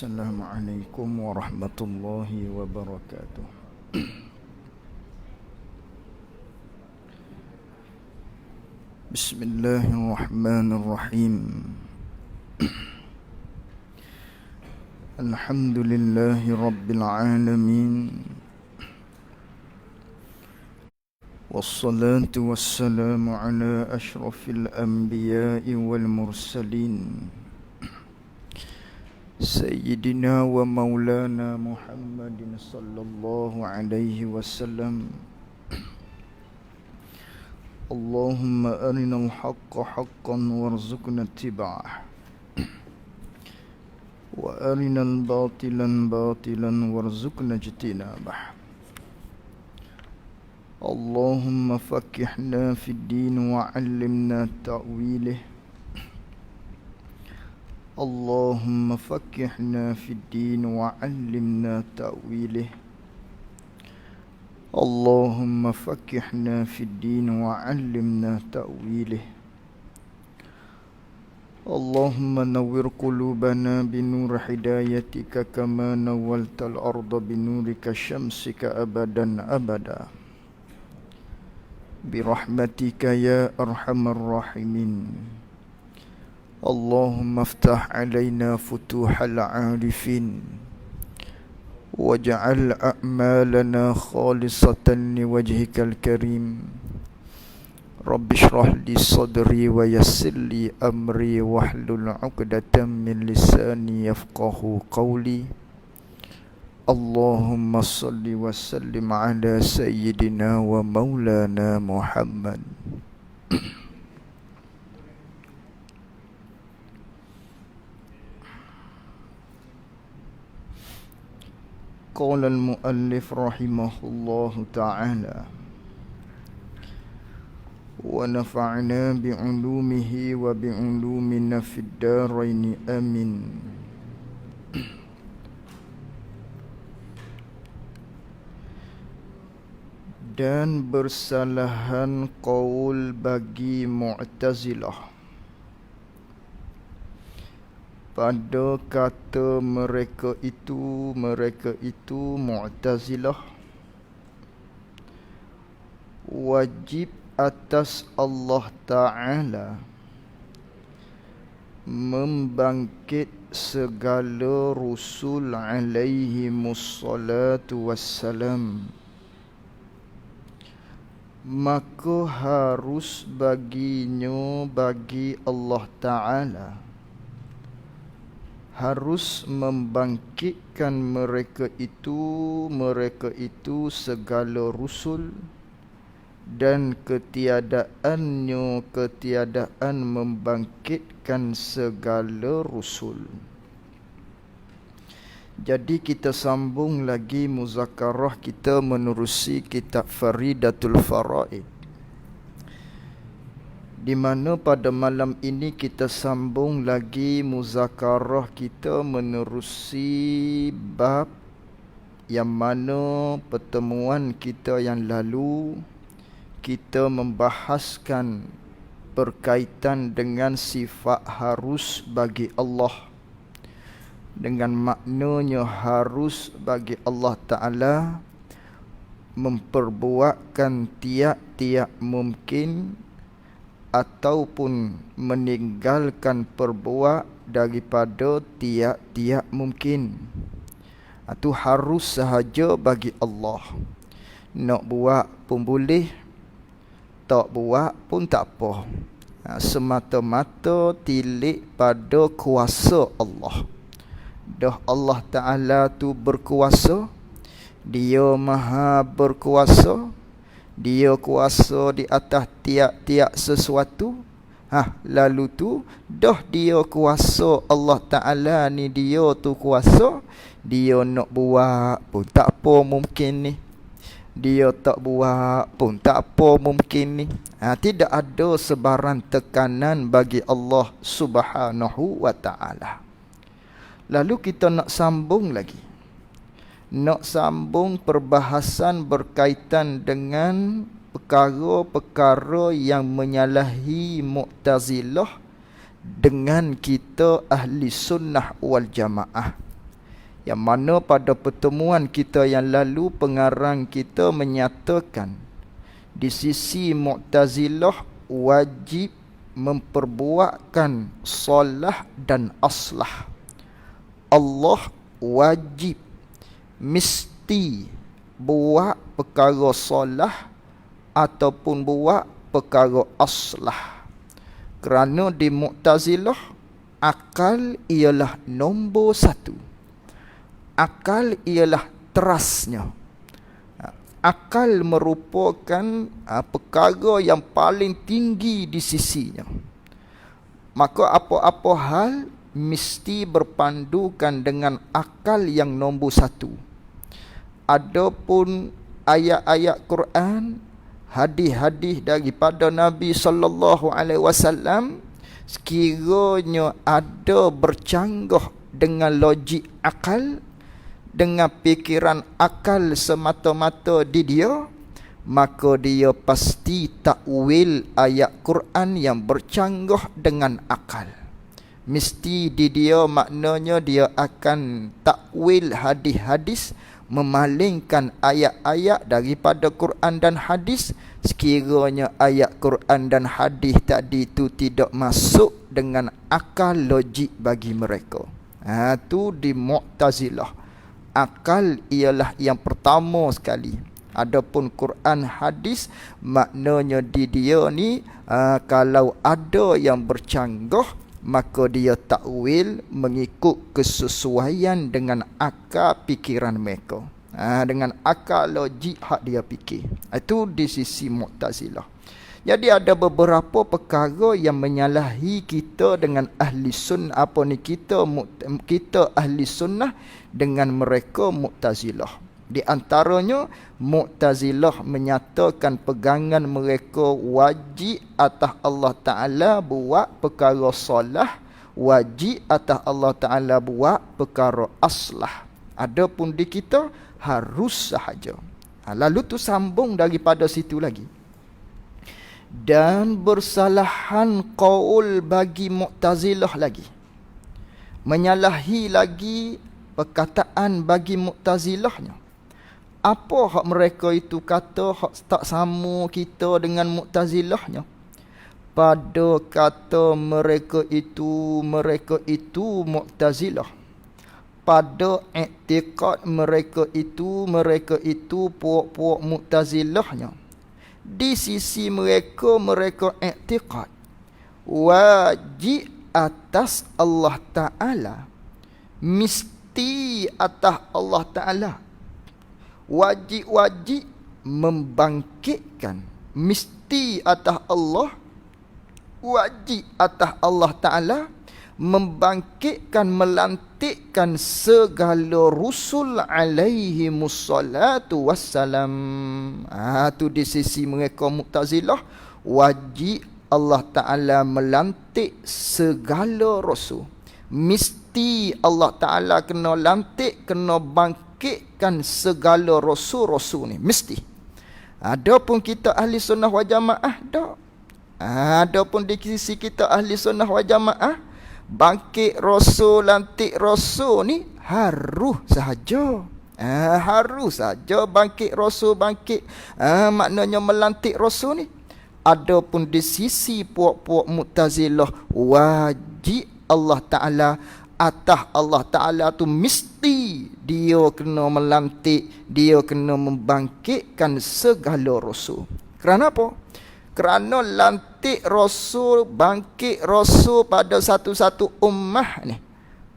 Assalamualaikum warahmatullahi wabarakatuh. Bismillahirrahmanirrahim. Alhamdulillahi rabbil alamin. Wassalatu wassalamu ala ashrafil anbiya'i wal mursalin, Sayyidina wa maulana Muhammadin sallallahu alaihi wasallam. Allahumma arinal haqqa haqqan warzuqna ittiba'ah, wa arinal batilan batilan warzuqna ijtinabah. Allahumma fakihna fid din wa 'allimna ta'wilih. Allahumma fakihna fid din wa 'allimna ta'wilih. Allahumma fakihna fid din wa 'allimna ta'wilih. Allahumma nawwir qulubana binur hidayatika kama nawwaltal arda binurika syamsika abadan abada. Birahmatika ya arhamar rahimin. Allahumma aftah alaina futuhal arifin, waj'al a'malana khalisatan liwajhikal karim. Rabbi shrah li sadri wa yassir li amri wahlul 'uqdatam min lisani yafqahu qawli. Allahumma salli wa sallim ala sayyidina wa maulana Muhammad. Qala al-muallif rahimahullahu ta'ala, wa nafa'na bi'ulumihi wa bi'ulumina fid daraini amin. Dan bersalahan qaul bagi Mu'tazilah pada kata mereka itu Mu'tazilah, wajib atas Allah Ta'ala membangkit segala Rasul alaihimussalatu wassalam. Maka harus baginya, bagi Allah Ta'ala, harus membangkitkan mereka itu segala Rasul, dan ketiadaan membangkitkan segala Rasul. Jadi kita sambung lagi muzakarah kita menerusi kitab Faridatul Faraid, di mana pada malam ini kita sambung lagi muzakarah kita menerusi bab yang mana pertemuan kita yang lalu kita membahaskan berkaitan dengan sifat harus bagi Allah, dengan maknanya harus bagi Allah Ta'ala memperbuatkan tiap-tiap mungkin ataupun meninggalkan perbuat daripada tiap-tiap mungkin. Itu harus sahaja bagi Allah. Nak buat pun boleh, tak buat pun tak apa. Semata-mata tilik pada kuasa Allah. Dah Allah Ta'ala tu berkuasa, Dia maha berkuasa, Dia kuasa di atas tiap-tiap sesuatu. Lalu tu dah Dia kuasa, Allah Ta'ala ni Dia tu kuasa. Dia nak buat pun tak apa mungkin ni, Dia tak buat pun tak apa mungkin ni. Tidak ada sebarang tekanan bagi Allah Subhanahu wa Ta'ala. Lalu kita nak sambung lagi, nak sambung perbahasan berkaitan dengan perkara-perkara yang menyalahi Mu'tazilah dengan kita ahli sunnah wal jamaah. Yang mana pada pertemuan kita yang lalu pengarang kita menyatakan di sisi Mu'tazilah wajib memperbuatkan solah dan aslah. Allah wajib mesti buat perkara solah ataupun buat perkara aslah. Kerana di Mu'tazilah akal ialah nombor satu. Akal ialah terasnya. Akal merupakan perkara yang paling tinggi di sisinya. Maka apa-apa hal mesti berpandukan dengan akal yang nombor satu. Adapun ayat-ayat Quran, hadis-hadis daripada Nabi sallallahu alaihi wasallam, sekiranya ada bercanggah dengan logik akal, dengan fikiran akal semata-mata di dia, maka dia pasti takwil ayat Quran yang bercanggah dengan akal. Mesti di dia maknanya dia akan takwil hadis-hadis, memalingkan ayat-ayat daripada Quran dan hadis, sekiranya ayat Quran dan hadis tadi itu tidak masuk dengan akal logik bagi mereka. Itu di Mu'tazilah. Akal ialah yang pertama sekali. Adapun Quran hadis, maknanya di dia ni kalau ada yang bercanggah, maka dia takwil mengikut kesesuaian dengan akal fikiran mereka, dengan akal logik hak dia fikir. Itu di sisi Mu'tazilah. Jadi ada beberapa perkara yang menyalahi kita dengan ahli sunnah, kita ahli sunnah dengan mereka Mu'tazilah. Di antaranya Mu'tazilah menyatakan pegangan mereka wajib atas Allah Ta'ala buat perkara solah, wajib atas Allah Ta'ala buat perkara aslah. Adapun di kita harus sahaja. Lalu tu sambung daripada situ lagi. Dan bersalahan qaul bagi Mu'tazilah lagi. Menyalahi lagi perkataan bagi Mu'tazilahnya. Apa hak mereka itu kata hak tak sama kita dengan Mu'tazilahnya? Pada kata mereka itu Mu'tazilah. Pada i'tiqad mereka itu puak-puak Mu'tazilahnya. Di sisi mereka i'tiqad wajib atas Allah Ta'ala, mesti atas Allah Ta'ala, wajib membangkitkan, mesti atas Allah, wajib atas Allah Ta'ala membangkitkan, melantikkan segala rusul alaihi mussalatu wassalam. Itu di sisi mereka Mu'tazilah, wajib Allah Ta'ala melantik segala rasul. Mesti Allah Ta'ala kena lantik, kena bangkitkan segala rasul-rasul ni. Mesti. Adapun kita ahli sunnah wal jamaah, tak. Adapun di sisi kita ahli sunnah wal jamaah, bangkit rasul, lantik rasul ni harus sahaja. Harus sahaja bangkit rasul, maknanya melantik rasul ni. Adapun di sisi puak-puak Mu'tazilah, wajib Allah Ta'ala, atas Allah Ta'ala tu mesti dia kena melantik, dia kena membangkitkan segala rasul. Kerana apa? Kerana lantik rasul, bangkit rasul pada satu-satu ummah ni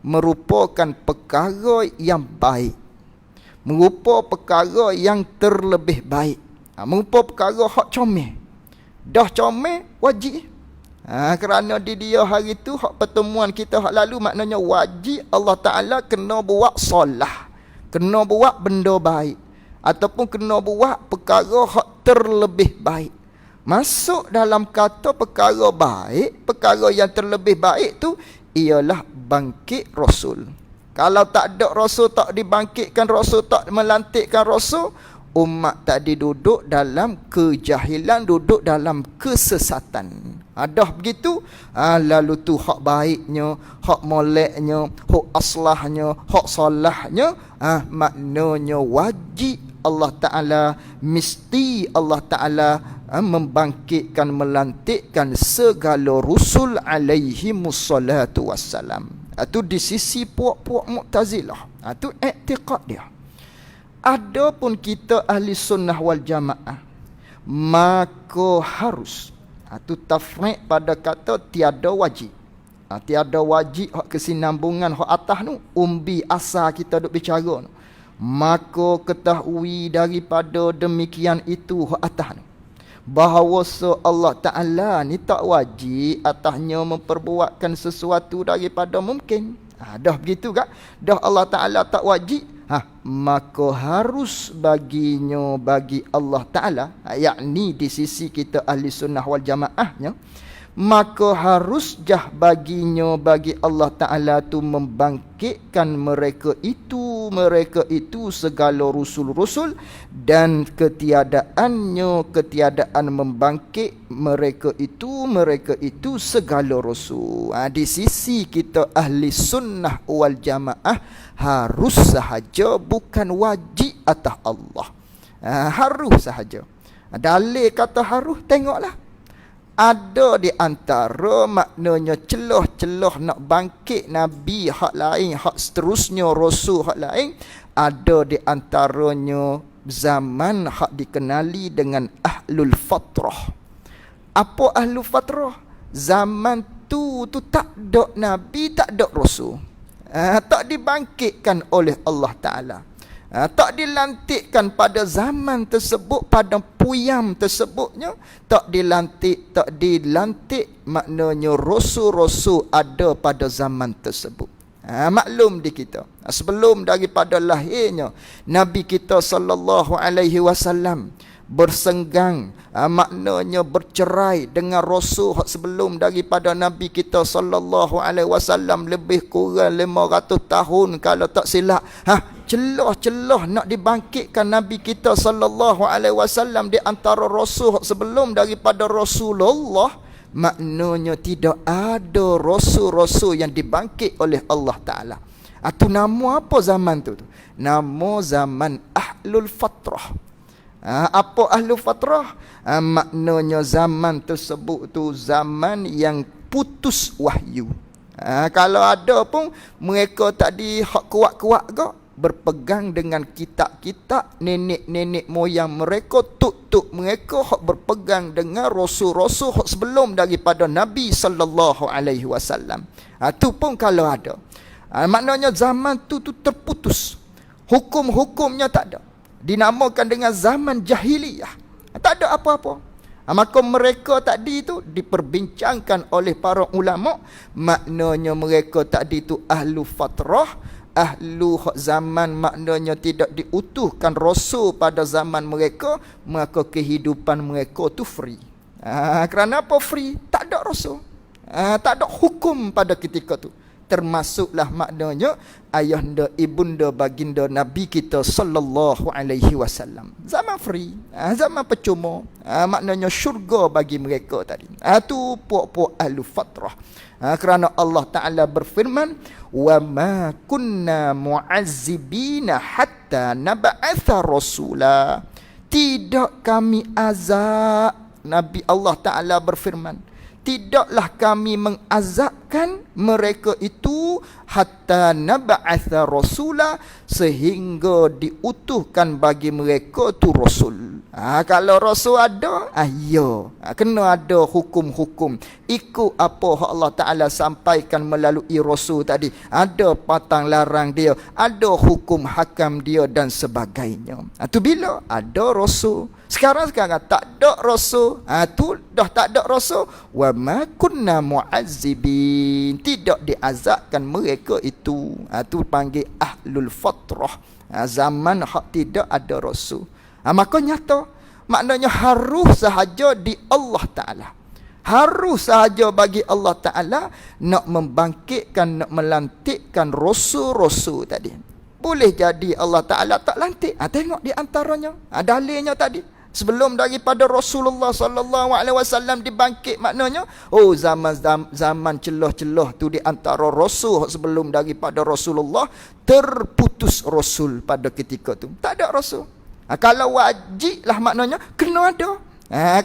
merupakan perkara yang baik, merupakan perkara yang terlebih baik, merupakan perkara hak comel. Dah comel, wajib. Kerana di dia hari tu, hak pertemuan kita hak lalu, maknanya wajib Allah Ta'ala kena buat solah, kena buat benda baik, ataupun kena buat perkara hak terlebih baik. Masuk dalam kata perkara baik, perkara yang terlebih baik tu ialah bangkit rasul. Kalau tak ada rasul, tak dibangkitkan rasul, tak melantikkan rasul, umat tadi duduk dalam kejahilan, duduk dalam kesesatan. Dah begitu, lalu tu hak baiknya, hak moleknya, hak aslahnya, hak salahnya, maknanya wajib Allah Ta'ala, mesti Allah Ta'ala membangkitkan, melantikkan segala rusul alaihimussalatu wassalam. Itu di sisi puak-puak Mu'tazilah. Itu i'tiqad dia. Adapun kita ahli sunnah wal jamaah, maka harus, itu tafriq pada kata tiada wajib. Tiada wajib hak kesinambungan hak atas tu, umbi asal kita duk bicara tu. Maka ketahui daripada demikian itu hak atas tu, bahawa Allah Ta'ala ni tak wajib atasnya memperbuatkan sesuatu daripada mungkin. Dah begitu kan? Dah Allah Ta'ala tak wajib, maka harus baginya, bagi Allah Ta'ala, yakni di sisi kita ahli sunnah wal jamaahnya, maka harus jah baginya, bagi Allah Ta'ala tu membangkitkan mereka itu segala rusul-rusul, dan ketiadaan membangkit mereka itu segala rasul. Di sisi kita ahli sunnah wal jamaah harus sahaja, bukan wajib atas Allah. Harus sahaja. Dalil kata harus, tengoklah. Ada di antara maknanya celah-celah nak bangkit Nabi hak lain, hak seterusnya Rasul hak lain. Ada di antaranya zaman hak dikenali dengan Ahlul Fatrah. Apa Ahlul Fatrah? Zaman tu tak ada Nabi, tak ada Rasul. Tak dibangkitkan oleh Allah Ta'ala. Tak dilantikkan pada zaman tersebut, pada puyam tersebutnya, tak dilantik maknanya rasul-rasul ada pada zaman tersebut. Maklum di kita, sebelum daripada lahirnya Nabi kita sallallahu alaihi wasallam bersenggang, maknanya bercerai dengan rasul sebelum daripada Nabi kita sallallahu alaihi wasallam lebih kurang 500 tahun kalau tak silap. Celah-celah nak dibangkitkan Nabi kita sallallahu alaihi wasallam di antara rasul sebelum daripada Rasulullah, maknanya tidak ada rasul-rasul yang dibangkit oleh Allah Ta'ala. Itu nama apa zaman tu? Nama zaman Ahlul Fatrah. Apa Ahlul Fatrah? Maknanya zaman tersebut tu zaman yang putus wahyu. Kalau ada pun mereka tak di hak kuat-kuat ke, berpegang dengan kitab-kitab nenek-nenek moyang mereka, tuk-tuk mereka hak berpegang dengan rasul-rasul hak sebelum daripada Nabi sallallahu alaihi wasallam. Tu pun kalau ada. Maknanya zaman tu terputus. Hukum-hukumnya tak ada. Dinamakan dengan zaman jahiliyah. Tak ada apa-apa. Maka mereka tadi tu diperbincangkan oleh para ulama, maknanya mereka tadi tu ahlu fatrah, ahlu zaman, maknanya tidak diutuhkan rasul pada zaman mereka, maka kehidupan mereka tu free. Kerana apa free? Tak ada rasul. Tak ada hukum pada ketika tu. Termasuklah maknanya ayahanda, ibunda, baginda Nabi kita sallallahu alaihi wasallam. Zaman free, zaman percuma, maknanya syurga bagi mereka tadi. Tu puak-puak ahlu fatrah. Kerana Allah Ta'ala berfirman, wa ma kunna mu'azzibina hatta nab'atha rasula. Tidak kami azab. Nabi Allah Ta'ala berfirman, tidaklah kami mengazabkan mereka itu hatta nab'atha rasula, sehingga diutuhkan bagi mereka tu rasul. Kalau rasul ada, ya, kena ada hukum-hukum. Ikut apa Allah Ta'ala sampaikan melalui rasul tadi. Ada patang larang dia, ada hukum hakam dia dan sebagainya. Tu bila ada rasul. Sekarang tak ada rasul. Tu dah tak ada rasul. Wa ma kunna mu'azzibin, tidak diazabkan mereka itu. Tu panggil ahlul fatrah. Zaman hak tidak ada rasul. Maka nyata, maknanya harus sahaja di Allah Ta'ala. Harus sahaja bagi Allah Ta'ala nak membangkitkan, nak melantikkan rasul-rasul tadi. Boleh jadi Allah Ta'ala tak lantik. Tengok di antaranya dalilnya tadi. Sebelum daripada Rasulullah sallallahu alaihi wasallam dibangkit, maknanya zaman celah-celah tu di antara rasul sebelum daripada Rasulullah, terputus rasul pada ketika tu. Tak ada rasul. Kalau wajib lah maknanya kena ada.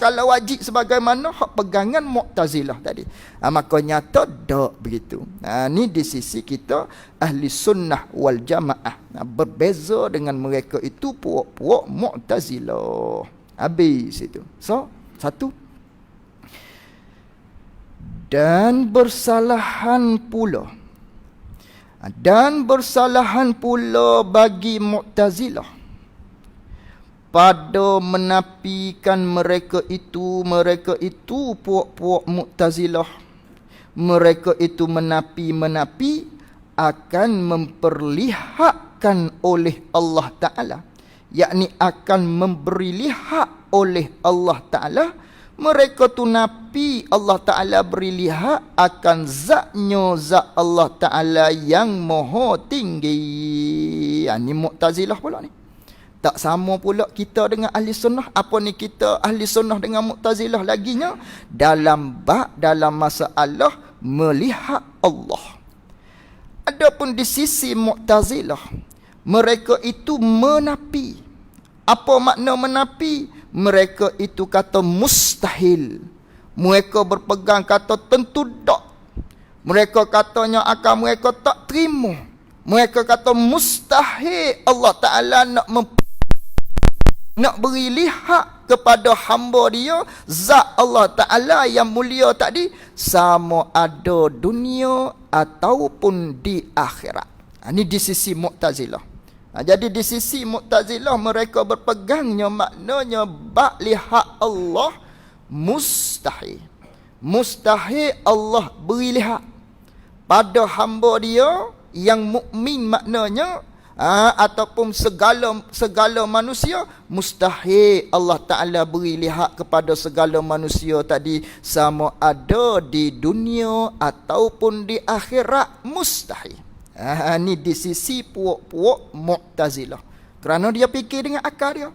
Kalau wajib sebagaimana hak pegangan Mu'tazilah tadi. Maka nyata tak begitu. Ni di sisi kita ahli sunnah wal jamaah. Berbeza dengan mereka itu puak-puak Mu'tazilah. Habis itu. So, satu. Dan bersalahan pula. Dan bersalahan pula bagi Mu'tazilah pada menafikan mereka itu puak-puak Mu'tazilah, mereka itu menapi akan memperlihatkan oleh Allah Ta'ala, yakni akan memberi lihat oleh Allah Ta'ala. Mereka tu napi Allah Ta'ala beri lihat akan zatnya zat Allah Ta'ala yang maha tinggi. Ini Mu'tazilah pula ni. Tak sama pula kita dengan ahli sunnah. Apa ni kita ahli sunnah dengan Mu'tazilah laginya? Dalam masalah melihat Allah. Adapun di sisi Mu'tazilah, mereka itu menapi. Apa makna menapi? Mereka itu kata mustahil. Mereka berpegang kata tentu tak. Mereka katanya akan mereka tak terima. Mereka kata mustahil Allah Ta'ala nak beri lihat kepada hamba dia zat Allah Ta'ala yang mulia tadi, sama ada dunia ataupun di akhirat. Ini di sisi Mu'tazilah. Jadi di sisi Mu'tazilah mereka berpegangnya maknanya bak lihat Allah mustahil. Mustahil Allah beri lihat pada hamba dia yang mukmin, maknanya ataupun segala manusia, mustahil Allah Ta'ala beri lihat kepada segala manusia tadi, sama ada di dunia ataupun di akhirat, mustahil. Ini di sisi puak-puak Mu'tazilah, kerana dia fikir dengan akal dia.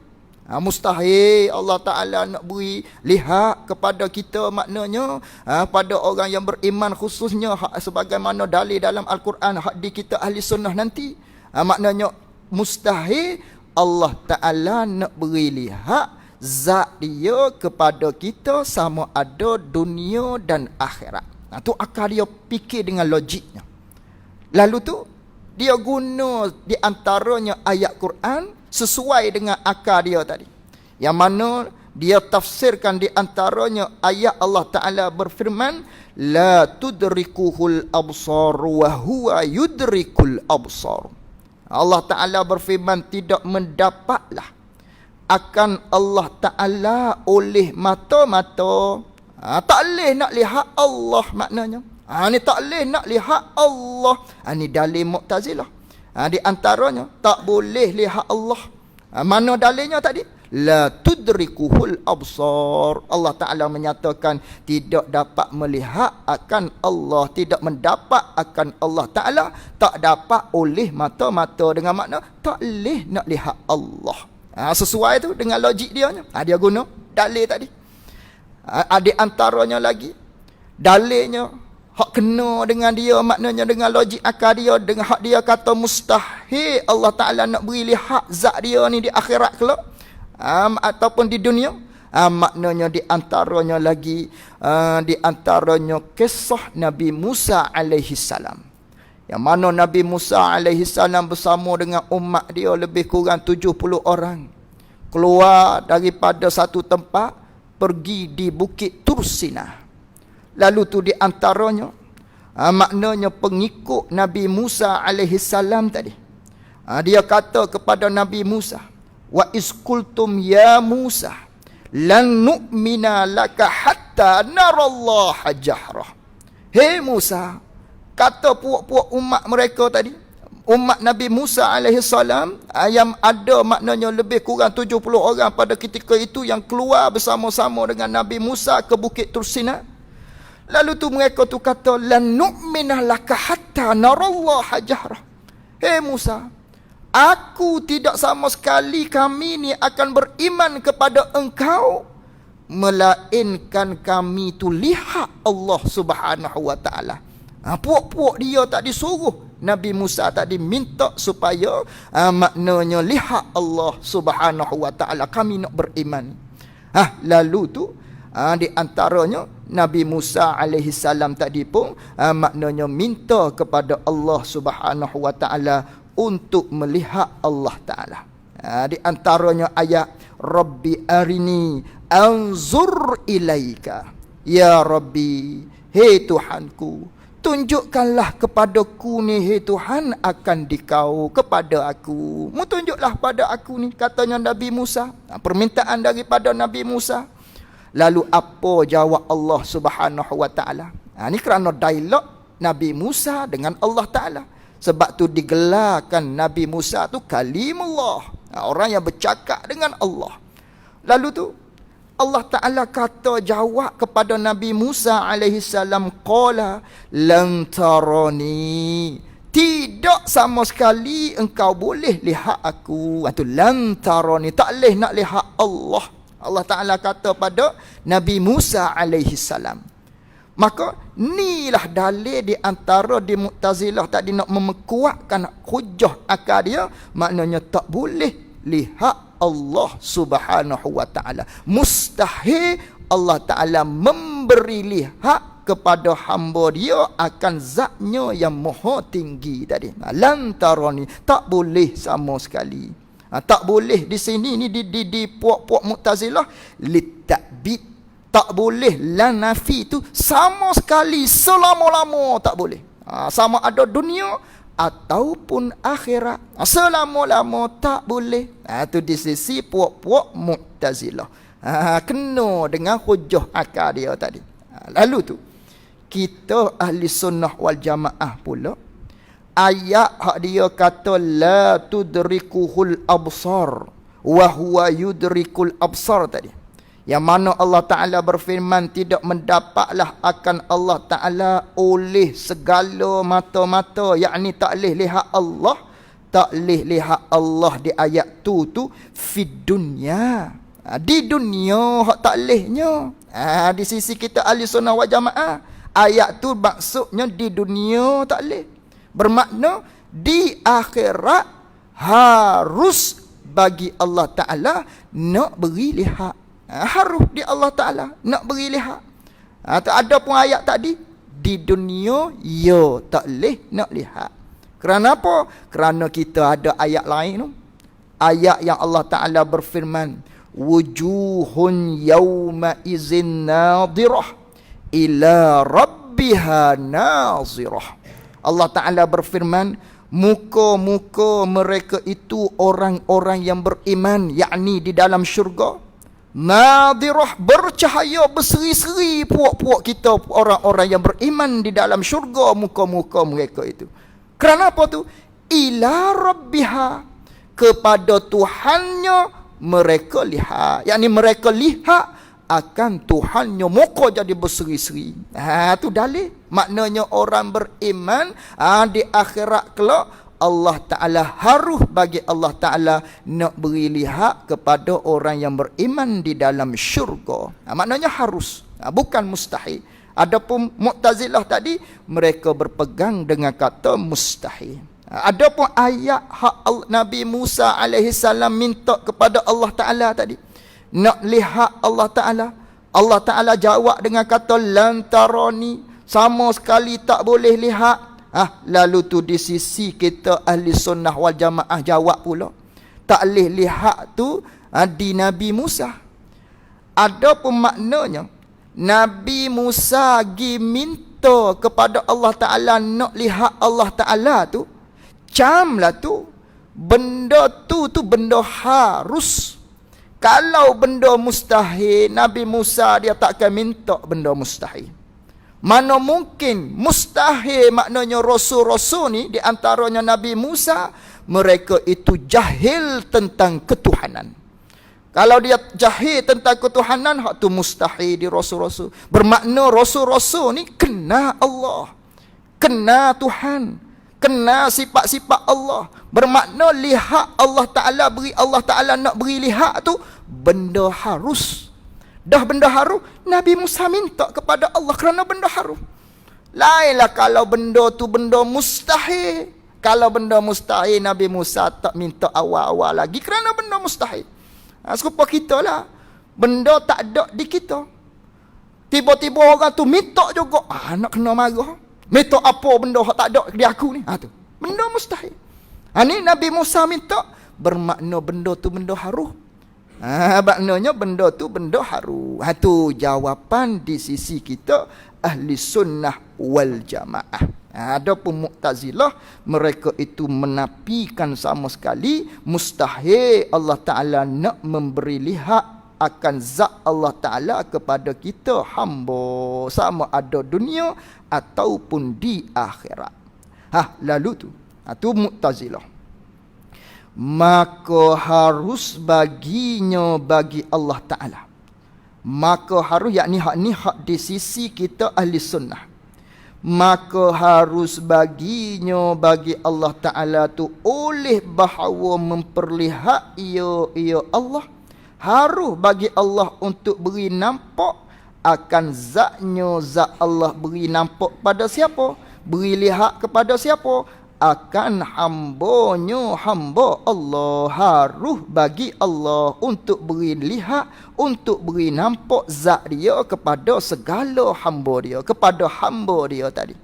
Mustahil Allah Ta'ala nak beri lihat kepada kita, maknanya pada orang yang beriman khususnya, sebagaimana dalil dalam Al-Quran, hak di kita ahli sunnah nanti. Maknanya mustahil Allah Ta'ala nak beri lihat zat dia kepada kita, sama ada dunia dan akhirat. Tu akal dia fikir dengan logiknya. Lalu tu dia guna di antaranya ayat Quran sesuai dengan akal dia tadi, yang mana dia tafsirkan di antaranya ayat Allah Ta'ala berfirman, la tudrikuhul absar wa huwa yudrikul absar. Allah Ta'ala berfirman, tidak mendapatlah akan Allah Ta'ala oleh mata-mata. Tak boleh nak lihat Allah maknanya. Ni tak boleh nak lihat Allah. Ni dalil Mu'tazilah. Di antaranya, tak boleh lihat Allah. Mana dalilnya tadi? La tudrikuhul absar. Allah Ta'ala menyatakan tidak dapat melihat akan Allah, tidak mendapat akan Allah Ta'ala, tak dapat oleh mata-mata, dengan makna tak boleh nak lihat Allah. Sesuai tu dengan logik dia. Dia guna dalil tadi. Di antaranya lagi dalilnya hak kena dengan dia, maknanya dengan logik akal dia, dengan hak dia kata mustahil Allah Ta'ala nak beri lihat zat dia ni di akhirat kelak, ataupun di dunia. Maknanya di antaranya lagi, di antaranya kisah Nabi Musa alaihi salam, yang mana Nabi Musa alaihi salam bersama dengan umat dia lebih kurang 70 orang keluar daripada satu tempat pergi di Bukit Tursina. Lalu tu di antaranya maknanya pengikut Nabi Musa alaihi salam tadi, dia kata kepada Nabi Musa, wa iskultum ya Musa lan nu'mina laka hatta narallaha jahrah. Hei Musa, kata puak-puak umat mereka tadi, umat Nabi Musa alaihi salam, yang ada maknanya lebih kurang 70 orang pada ketika itu yang keluar bersama-sama dengan Nabi Musa ke Bukit Tursina. Lalu tu mereka tu kata, lan nu'mina laka hatta narallaha jahrah. Hei Musa, Aku tidak sama sekali kami ni akan beriman kepada engkau, melainkan kami tu lihat Allah Subhanahu wa taala. Puak-puak dia tak disuruh, Nabi Musa tadi minta supaya maknanya lihat Allah Subhanahu wa taala, kami nak beriman. Lalu tu di antaranya Nabi Musa alaihi salam tadi pun maknanya minta kepada Allah Subhanahu wa taala untuk melihat Allah taala. Di antaranya ayat Rabbi arini anzur ilaika. Ya Rabbi, hei Tuhanku, tunjukkanlah kepadaku ni, hei Tuhan, akan dikau kepada aku. Mu tunjuklah pada aku ni, katanya Nabi Musa. Permintaan daripada Nabi Musa. Lalu apa jawab Allah Subhanahu wa taala? Ni kerana dialog Nabi Musa dengan Allah taala. Sebab tu digelarkan Nabi Musa tu kalimullah, orang yang bercakap dengan Allah. Lalu tu Allah Ta'ala kata jawab kepada Nabi Musa alaihi salam, qala lan tarani, tidak sama sekali engkau boleh lihat aku. Itu lan tarani, tak boleh nak lihat Allah. Allah Ta'ala kata pada Nabi Musa alaihi salam. Maka inilah dalil di antara di Mu'tazilah tadi nak memekuatkan hujah akal dia, maknanya tak boleh lihat Allah Subhanahu wa taala. Mustahil Allah Taala memberi lihat kepada hamba dia akan zatnya yang maha tinggi tadi. Lantarani, tak boleh sama sekali. Tak boleh di sini ni di puak-puak Mu'tazilah litakbid. Tak boleh la nafi tu sama sekali, selama-lama tak boleh. Sama ada dunia ataupun akhirat, selama-lama tak boleh. Tu di sisi puak-puak Mu'tazilah. Kena dengan hujah akal dia tadi. Lalu tu kita ahli sunnah wal jamaah pula, ayat hak dia kata la tudrikuhul absar wa huwa yudrikul absar tadi, yang mana Allah Ta'ala berfirman tidak mendapatlah akan Allah Ta'ala oleh segala mata-mata, yakni tak boleh lihat Allah, tak boleh lihat Allah di ayat tu fid dunya, di dunia hak tak bolehnya. Di sisi kita ahli sunnah wal jamaah, ayat tu maksudnya di dunia tak boleh, bermakna di akhirat harus bagi Allah Ta'ala nak beri lihat. Harus di Allah Ta'ala nak beri lihat. Ada pun ayat tadi di dunia ya tak boleh nak lihat. Kerana apa? Kerana kita ada ayat lain tu, ayat yang Allah Ta'ala berfirman wujuhun yawma izin nadirah ila rabbiha nazirah. Allah Ta'ala berfirman muka-muka mereka itu orang-orang yang beriman, yakni di dalam syurga, nadirah, bercahaya, berseri-seri puak-puak kita orang-orang yang beriman di dalam syurga, muka-muka mereka itu. Kerana apa tu? Ila rabbiha, kepada Tuhannya mereka lihat, yakni mereka lihat akan Tuhannya, muka jadi berseri-seri. Tu dalil, maknanya orang beriman di akhirat kelak Allah Ta'ala harus bagi Allah Ta'ala nak beri lihat kepada orang yang beriman di dalam syurga. Maknanya harus, bukan mustahil. Adapun Mu'tazilah tadi, mereka berpegang dengan kata mustahil. Adapun ayat hak Nabi Musa alaihi salam minta kepada Allah Ta'ala tadi, nak lihat Allah Ta'ala, Allah Ta'ala jawab dengan kata lantarani, sama sekali tak boleh lihat. Lalu tu di sisi kita ahli sunnah wal jamaah jawab pula, tak boleh lihat tu di Nabi Musa. Ada pun maknanya Nabi Musa pergi minta kepada Allah Ta'ala nak lihat Allah Ta'ala tu, camlah tu benda tu benda harus. Kalau benda mustahil, Nabi Musa dia takkan minta benda mustahil. Mana mungkin mustahil, maknanya rasul-rasul ni di antaranya Nabi Musa, mereka itu jahil tentang ketuhanan. Kalau dia jahil tentang ketuhanan, hak tu mustahil di rasul-rasul. Bermakna rasul-rasul ni kena Allah, kena Tuhan. Kenal sifat-sifat Allah. Bermakna lihat Allah Ta'ala beri, Allah Ta'ala nak beri lihat tu, benda harus. Dah benda harus, Nabi Musa minta kepada Allah kerana benda harus. Lainlah kalau benda tu benda mustahil. Kalau benda mustahil, Nabi Musa tak minta awal-awal lagi kerana benda mustahil. Serupa kita lah. Benda tak ada di kita. Tiba-tiba orang tu minta juga. Nak kena marah. Minta apa benda yang tak ada di aku ni. Tu. Benda mustahil. Ni Nabi Musa minta. Bermakna benda tu benda harus. Maknanya benda tu benda harus. Tu jawapan di sisi kita ahli sunnah wal jamaah. Adapun Mu'tazilah, mereka itu menafikan sama sekali mustahil Allah Ta'ala nak memberi lihat akan zat Allah Ta'ala kepada kita hamba, sama ada dunia ataupun di akhirat. Lalu tu Mu'tazilah. Maka harus baginya bagi Allah Ta'ala. Maka harus, yakni hak di sisi kita ahli sunnah. Maka harus baginya bagi Allah Ta'ala tu oleh bahawa memperlihat ia Allah. Harus bagi Allah untuk beri nampak akan zatnya, zat Allah beri nampak pada siapa? Beri lihat kepada siapa? Akan hambanya hamba Allah. Harus bagi Allah untuk beri lihat, untuk beri nampak zat dia kepada segala hamba dia, kepada hamba dia tadi.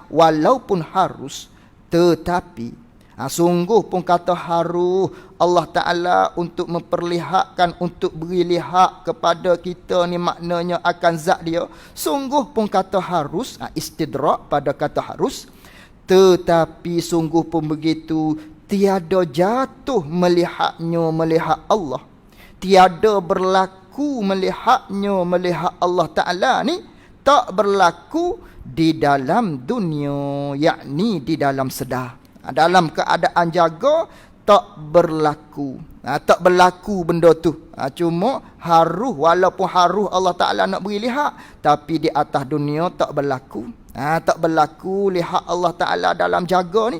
Walaupun harus, tetapi sungguh pun kata harus Allah Ta'ala untuk memperlihatkan, untuk beri lihat kepada kita ni, maknanya akan zat dia. Sungguh pun kata harus, istidrak pada kata harus. Tetapi sungguh pun begitu, tiada jatuh melihatnya melihat Allah. Tiada berlaku melihatnya melihat Allah Ta'ala ni, tak berlaku di dalam dunia, yakni di dalam sedar. Dalam keadaan jaga, tak berlaku. Tak berlaku benda tu. Cuma harus, walaupun harus Allah Ta'ala nak beri lihat, tapi di atas dunia tak berlaku. Tak berlaku lihat Allah Ta'ala dalam jaga ni.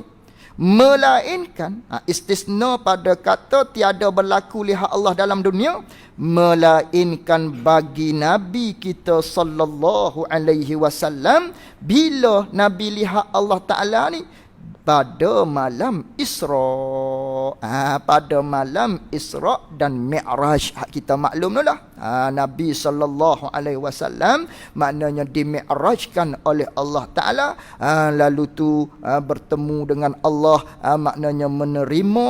Melainkan, istisna pada kata tiada berlaku lihat Allah dalam dunia, melainkan bagi Nabi kita sallallahu alaihi wasallam, bila Nabi lihat Allah Ta'ala ni pada malam Isra. Pada malam Isra dan Mi'raj. Kita maklum lah. Nabi sallallahu alaihi wasallam maknanya dimi'rajkan oleh Allah Ta'ala. Lalu tu bertemu dengan Allah, maknanya menerima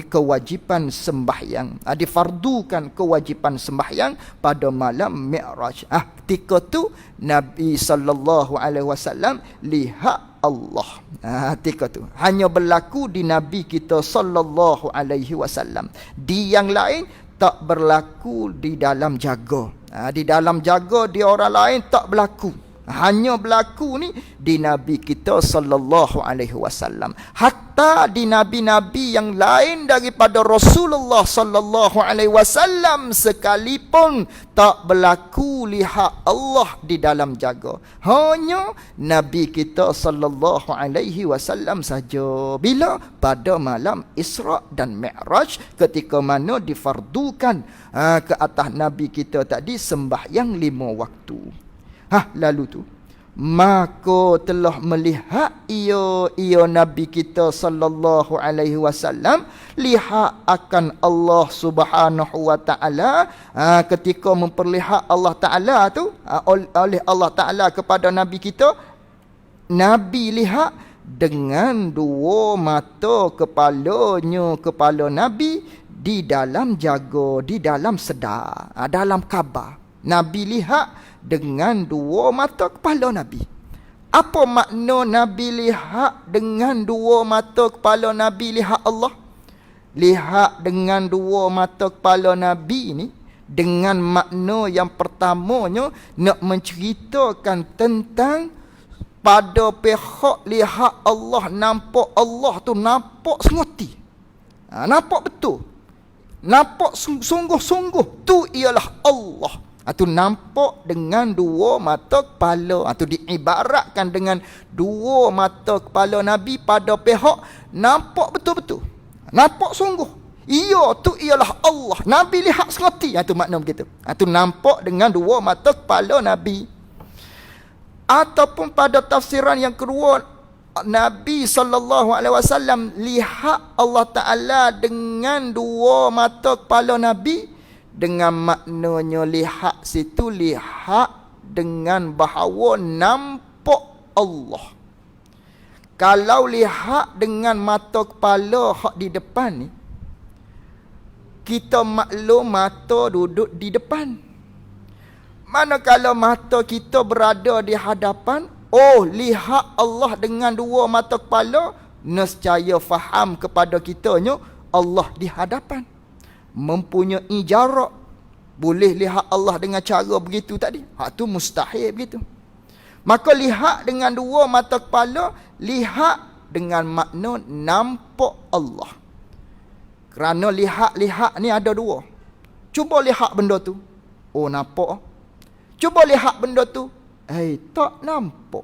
kewajipan sembahyang. Difardukan kewajipan sembahyang pada malam Mi'raj. Ketika tu Nabi sallallahu alaihi wasallam lihat Allah. Ketika tu hanya berlaku di Nabi kita sallallahu alaihi wasallam. Di yang lain tak berlaku di dalam jaga. Di dalam jaga di orang lain tak berlaku. Hanya berlaku ni di Nabi kita sallallahu alaihi wasallam. Hatta di nabi-nabi yang lain daripada Rasulullah sallallahu alaihi wasallam sekalipun tak berlaku lihat Allah di dalam jaga. Hanya Nabi kita sallallahu alaihi wasallam saja. Bila? Pada malam Isra dan Mi'raj, ketika mana difardukan ke atas Nabi kita tadi sembahyang 5 waktu. Lalu tu maka telah melihat ia Nabi kita sallallahu alaihi wasallam lihat akan Allah Subhanahu wa taala. Ketika memperlihat Allah Taala tu oleh Allah Taala kepada Nabi kita, Nabi lihat dengan 2 mata kepalanya, kepala Nabi di dalam jaga, di dalam sedar, dalam khabar. Nabi lihat dengan 2 mata kepala Nabi. Apa makna Nabi lihat dengan 2 mata kepala Nabi lihat Allah? Lihat dengan 2 mata kepala Nabi ni dengan makna yang pertamanya nak menceritakan tentang pada pihak lihat Allah, nampak Allah tu nampak senguti. Nampak betul. Nampak sungguh-sungguh tu ialah Allah. Itu nampak dengan dua mata kepala. Itu diibaratkan dengan dua mata kepala Nabi pada pihak nampak betul-betul. Nampak sungguh. Ia tu ialah Allah. Nabi lihat serati. Itu makna begitu. Itu nampak dengan dua mata kepala Nabi. Ataupun pada tafsiran yang kedua, Nabi SAW lihat Allah Ta'ala dengan dua mata kepala Nabi. Dengan maknanya lihat situ, lihat dengan bahawa nampak Allah. Kalau lihat dengan mata kepala hak di depan ni, kita maklum mata duduk di depan. Manakala mata kita berada di hadapan, lihat Allah dengan dua mata kepala, nescaya faham kepada kitanya Allah di hadapan. Mempunyai jarak. Boleh lihat Allah dengan cara begitu tadi. Hak tu mustahil begitu. Maka lihat dengan dua mata kepala, lihat dengan makna nampak Allah. Kerana lihat ni ada dua. Cuba lihat benda tu. Nampak. Cuba lihat benda tu. Tak nampak.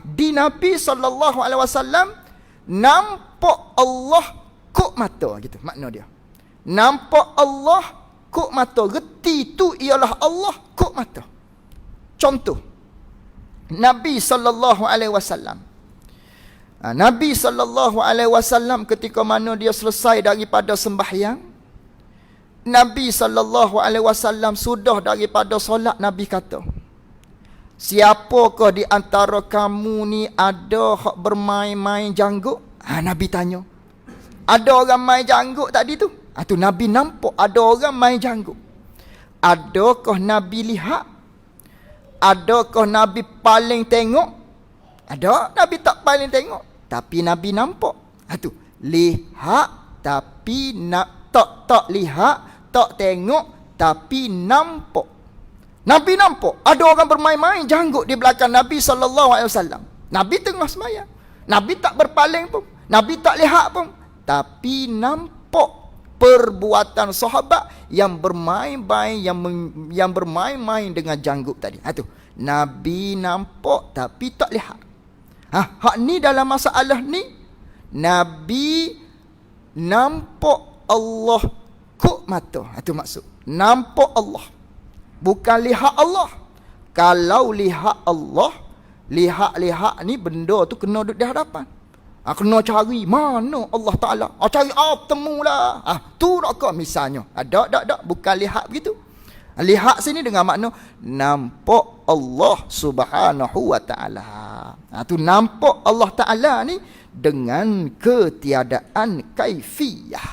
Di Nabi SAW nampak Allah kok mata gitu. Makna dia. Nampak Allah kok mata. Reti tu ialah Allah kok mata. Contoh. Nabi SAW. Nabi SAW ketika mana dia selesai daripada sembahyang, Nabi SAW sudah daripada solat, Nabi kata, siapakah di antara kamu ni ada hak bermain-main janggut? Nabi tanya. Ada orang main janggut tadi tu? Tu Nabi nampak ada orang main janggut. Adakah Nabi lihat? Adakah Nabi paling tengok? Ada, Nabi tak paling tengok. Tapi Nabi nampak. Tu lihat tapi tak lihat, tak tengok tapi nampak. Nabi nampak ada orang bermain-main janggut di belakang Nabi SAW. Nabi tengah sembahyang. Nabi tak berpaling pun. Nabi tak lihat pun. Tapi nampak perbuatan sahabat yang bermain-main, yang bermain-main dengan janggut tadi. Tu Nabi nampak tapi tak lihat. Hak ni dalam masalah ni, Nabi nampak Allah kok mata. Itu maksud. Nampak Allah. Bukan lihat Allah. Kalau lihat Allah, lihat ni benda tu kena duduk di hadapan. Kena cari mana Allah Ta'ala. Cari temulah. Tu raka misalnya. Tak. Bukan lihat begitu. Lihat sini dengan makna nampak Allah Subhanahu wa Ta'ala. Tu nampak Allah Ta'ala ni dengan ketiadaan kaifiyah.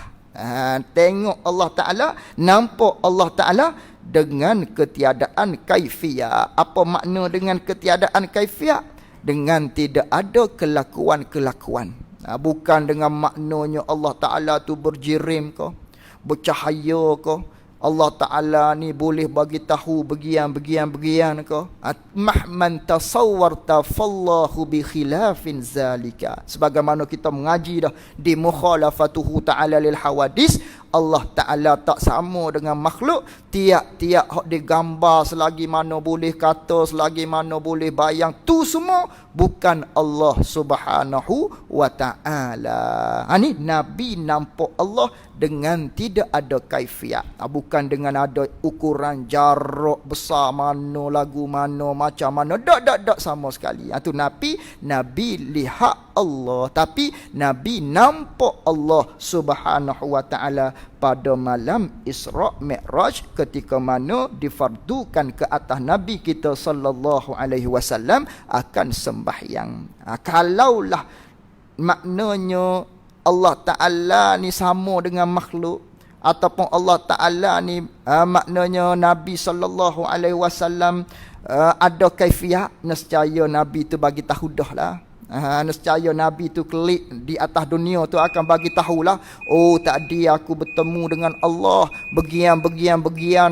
Tengok Allah Ta'ala, nampak Allah Ta'ala dengan ketiadaan kaifiyah. Apa makna dengan ketiadaan kaifiyah? Dengan tidak ada kelakuan-kelakuan. Bukan dengan maknanya Allah Ta'ala tu berjirim ke, bercahaya ke. Allah Ta'ala ni boleh bagi tahu bagian ke. Mahman tasawwarta fallahu bi khilafin zalika. Sebagaimana kita mengaji dah di mukhalafatuhu ta'ala lil hawadis, Allah Ta'ala tak sama dengan makhluk. Tiap-tiap hak digambar selagi mana boleh kata, selagi mana boleh bayang, tu semua bukan Allah Subhanahu wa Ta'ala. Ni Nabi nampak Allah dengan tidak ada kaifiat. Bukan dengan ada ukuran jarak besar mana, lagu mana, macam mana. Tak sama sekali. Itu Nabi lihat Allah. Tapi Nabi nampak Allah Subhanahu wa Ta'ala pada malam Isra' Mi'raj, ketika mana difardukan ke atas Nabi kita sallallahu alaihi wasallam akan sembahyang. Kalaulah maknanya Allah Ta'ala ni sama dengan makhluk, ataupun Allah Ta'ala ni maknanya Nabi sallallahu alaihi wasallam ada kaifiat, nescaya Nabi tu bagi tahu dah lah. Nescaya Nabi tu klik di atas dunia tu akan bagi tahulah, tadi aku bertemu dengan Allah, bagian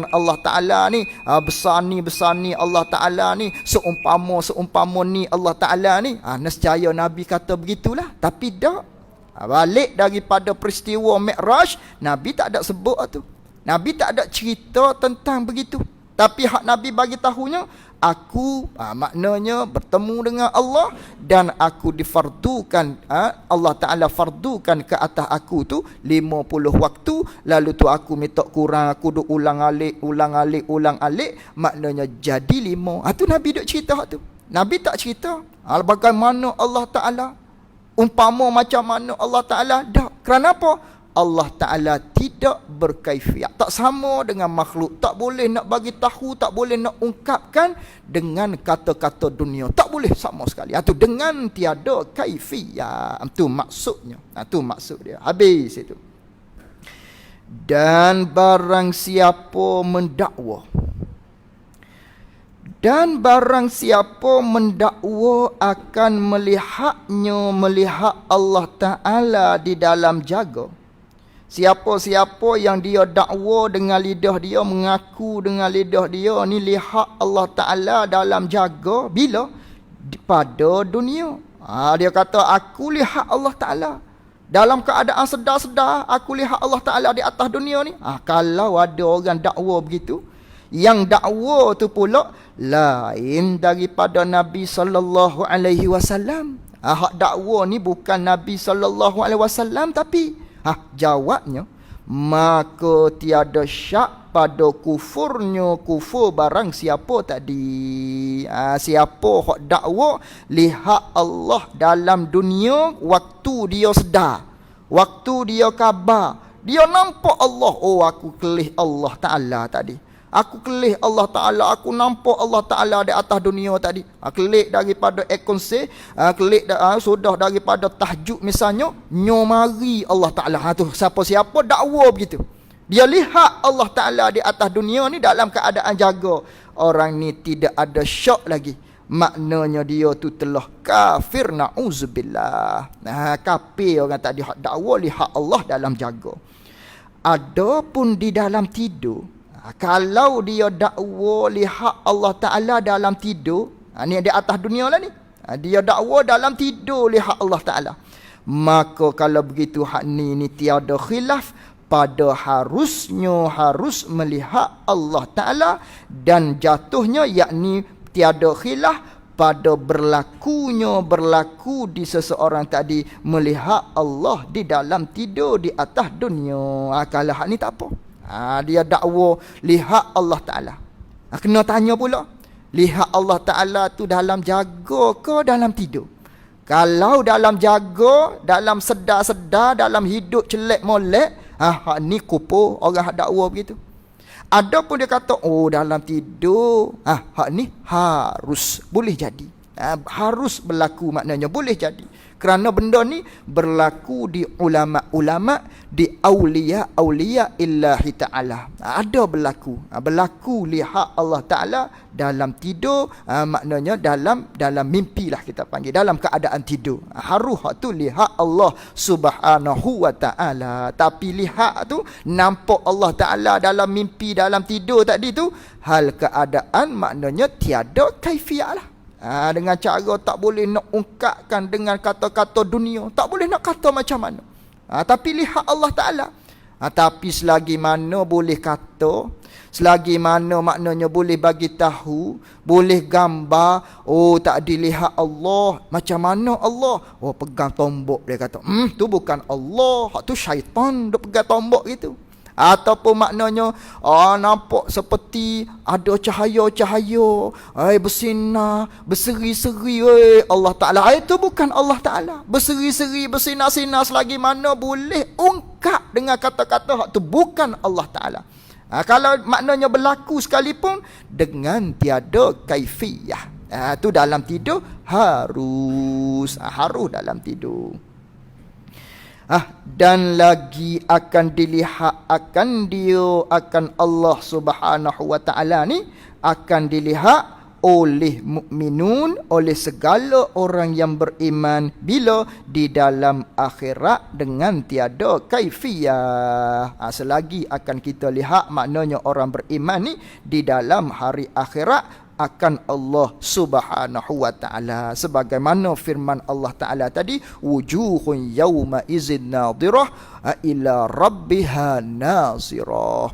Allah Ta'ala ni, besar ni Allah Ta'ala ni, seumpama ni Allah Ta'ala ni. Nescaya Nabi kata begitulah. Tapi tak, balik daripada peristiwa Mi'raj, Nabi tak ada sebut tu. Nabi tak ada cerita tentang begitu. Tapi hak Nabi bagi tahunya, aku maknanya bertemu dengan Allah dan aku difardukan, Allah Ta'ala fardukan ke atas aku tu 50 waktu, lalu tu aku minta kurang, aku duk ulang alik, maknanya jadi 5. Tu Nabi duk cerita tu. Nabi tak cerita bagaimana Allah Ta'ala, umpama macam mana Allah Ta'ala. Dah. Kerana apa? Allah Ta'ala tidak berkaifiat. Tak sama dengan makhluk. Tak boleh nak bagi tahu, tak boleh nak ungkapkan dengan kata-kata dunia. Tak boleh sama sekali. Itu dengan tiada kaifiat. Itu maksudnya. Itu maksud dia. Habis itu. Dan barang siapa mendakwa. Dan barang siapa mendakwa akan melihat Allah Ta'ala di dalam jaga. Siapa-siapa yang dia dakwa dengan lidah dia, mengaku dengan lidah dia, ni lihat Allah Ta'ala dalam jaga. Bila? Pada dunia. Dia kata, aku lihat Allah Ta'ala. Dalam keadaan sedar-sedar, aku lihat Allah Ta'ala di atas dunia ni. Kalau ada orang dakwa begitu, yang dakwa tu pula lain daripada Nabi SAW. Hak dakwa ni bukan Nabi SAW, tapi jawabnya, maka tiada syak pada kufurnya kufur barang siapa tadi. Siapa hak dakwa lihat Allah dalam dunia waktu dia sedar, waktu dia khabar, dia nampak Allah. Oh, aku kelih Allah Ta'ala tadi. Aku kelih Allah Ta'ala, aku nampak Allah Ta'ala di atas dunia tadi. Kelih daripada ekonseh, kelih sudah daripada tahajud misalnya, nyomari Allah Ta'ala. Tu siapa-siapa dakwa begitu. Dia lihat Allah Ta'ala di atas dunia ni dalam keadaan jaga. Orang ni tidak ada syak lagi. Maknanya dia tu telah kafir, na'uzubillah. Kafir orang tadi hak dakwa lihat Allah dalam jaga. Adapun di dalam tidur, kalau dia dakwa lihat Allah Ta'ala dalam tidur, ni di atas dunia lah ni, dia dakwa dalam tidur lihat Allah Ta'ala, maka kalau begitu hak ni tiada khilaf pada harus melihat Allah Ta'ala, dan jatuhnya yakni tiada khilaf pada berlaku di seseorang tadi melihat Allah di dalam tidur di atas dunia. Kalau hak ni tak apa. Dia dakwa lihat Allah Ta'ala. Kena tanya pula, lihat Allah Ta'ala tu dalam jaga ke dalam tidur? Kalau dalam jaga, dalam sedar-sedar, dalam hidup celek molek, ni kupur orang dakwa begitu. Ada pun dia kata, oh dalam tidur, hak ni harus boleh jadi. Harus berlaku, maknanya boleh jadi. Kerana benda ni berlaku di ulama-ulama, di awliya illahi ta'ala. Ada berlaku lihat Allah Ta'ala dalam tidur, maknanya dalam mimpi lah kita panggil, dalam keadaan tidur. Haruh tu lihat Allah Subhanahu wa Ta'ala. Tapi lihat tu nampak Allah Ta'ala dalam mimpi, dalam tidur tadi tu, hal keadaan maknanya tiada kaifiat lah. Dengan cara tak boleh nak ungkapkan dengan kata-kata dunia, tak boleh nak kata macam mana. Tapi lihat Allah Ta'ala. Tapi selagi mana boleh kata, selagi mana maknanya boleh bagi tahu, boleh gambar, oh tak dilihat Allah, macam mana Allah? Oh pegang tombok, dia kata, tu bukan Allah, tu syaitan dia pegang tombok gitu. Ataupun maknanya nampak seperti ada cahaya-cahaya, bersinar, berseri-seri, Allah Ta'ala. Itu bukan Allah Ta'ala. Berseri-seri, bersinar-sinar, selagi mana boleh ungkap dengan kata-kata hak tu bukan Allah Ta'ala. Kalau maknanya berlaku sekalipun dengan tiada kaifiyah, tu dalam tidur harus dalam tidur. Dan lagi akan dilihat akan Allah Subhanahu wa Ta'ala ni akan dilihat oleh mukminun, oleh segala orang yang beriman, bila di dalam akhirat dengan tiada kaifiyah. Selagi akan kita lihat, maknanya orang beriman ni di dalam hari akhirat akan Allah Subhanahu wa taala, sebagaimana firman Allah taala tadi, wujuhun yauma izin nadhirah ila rabbiha nazirah.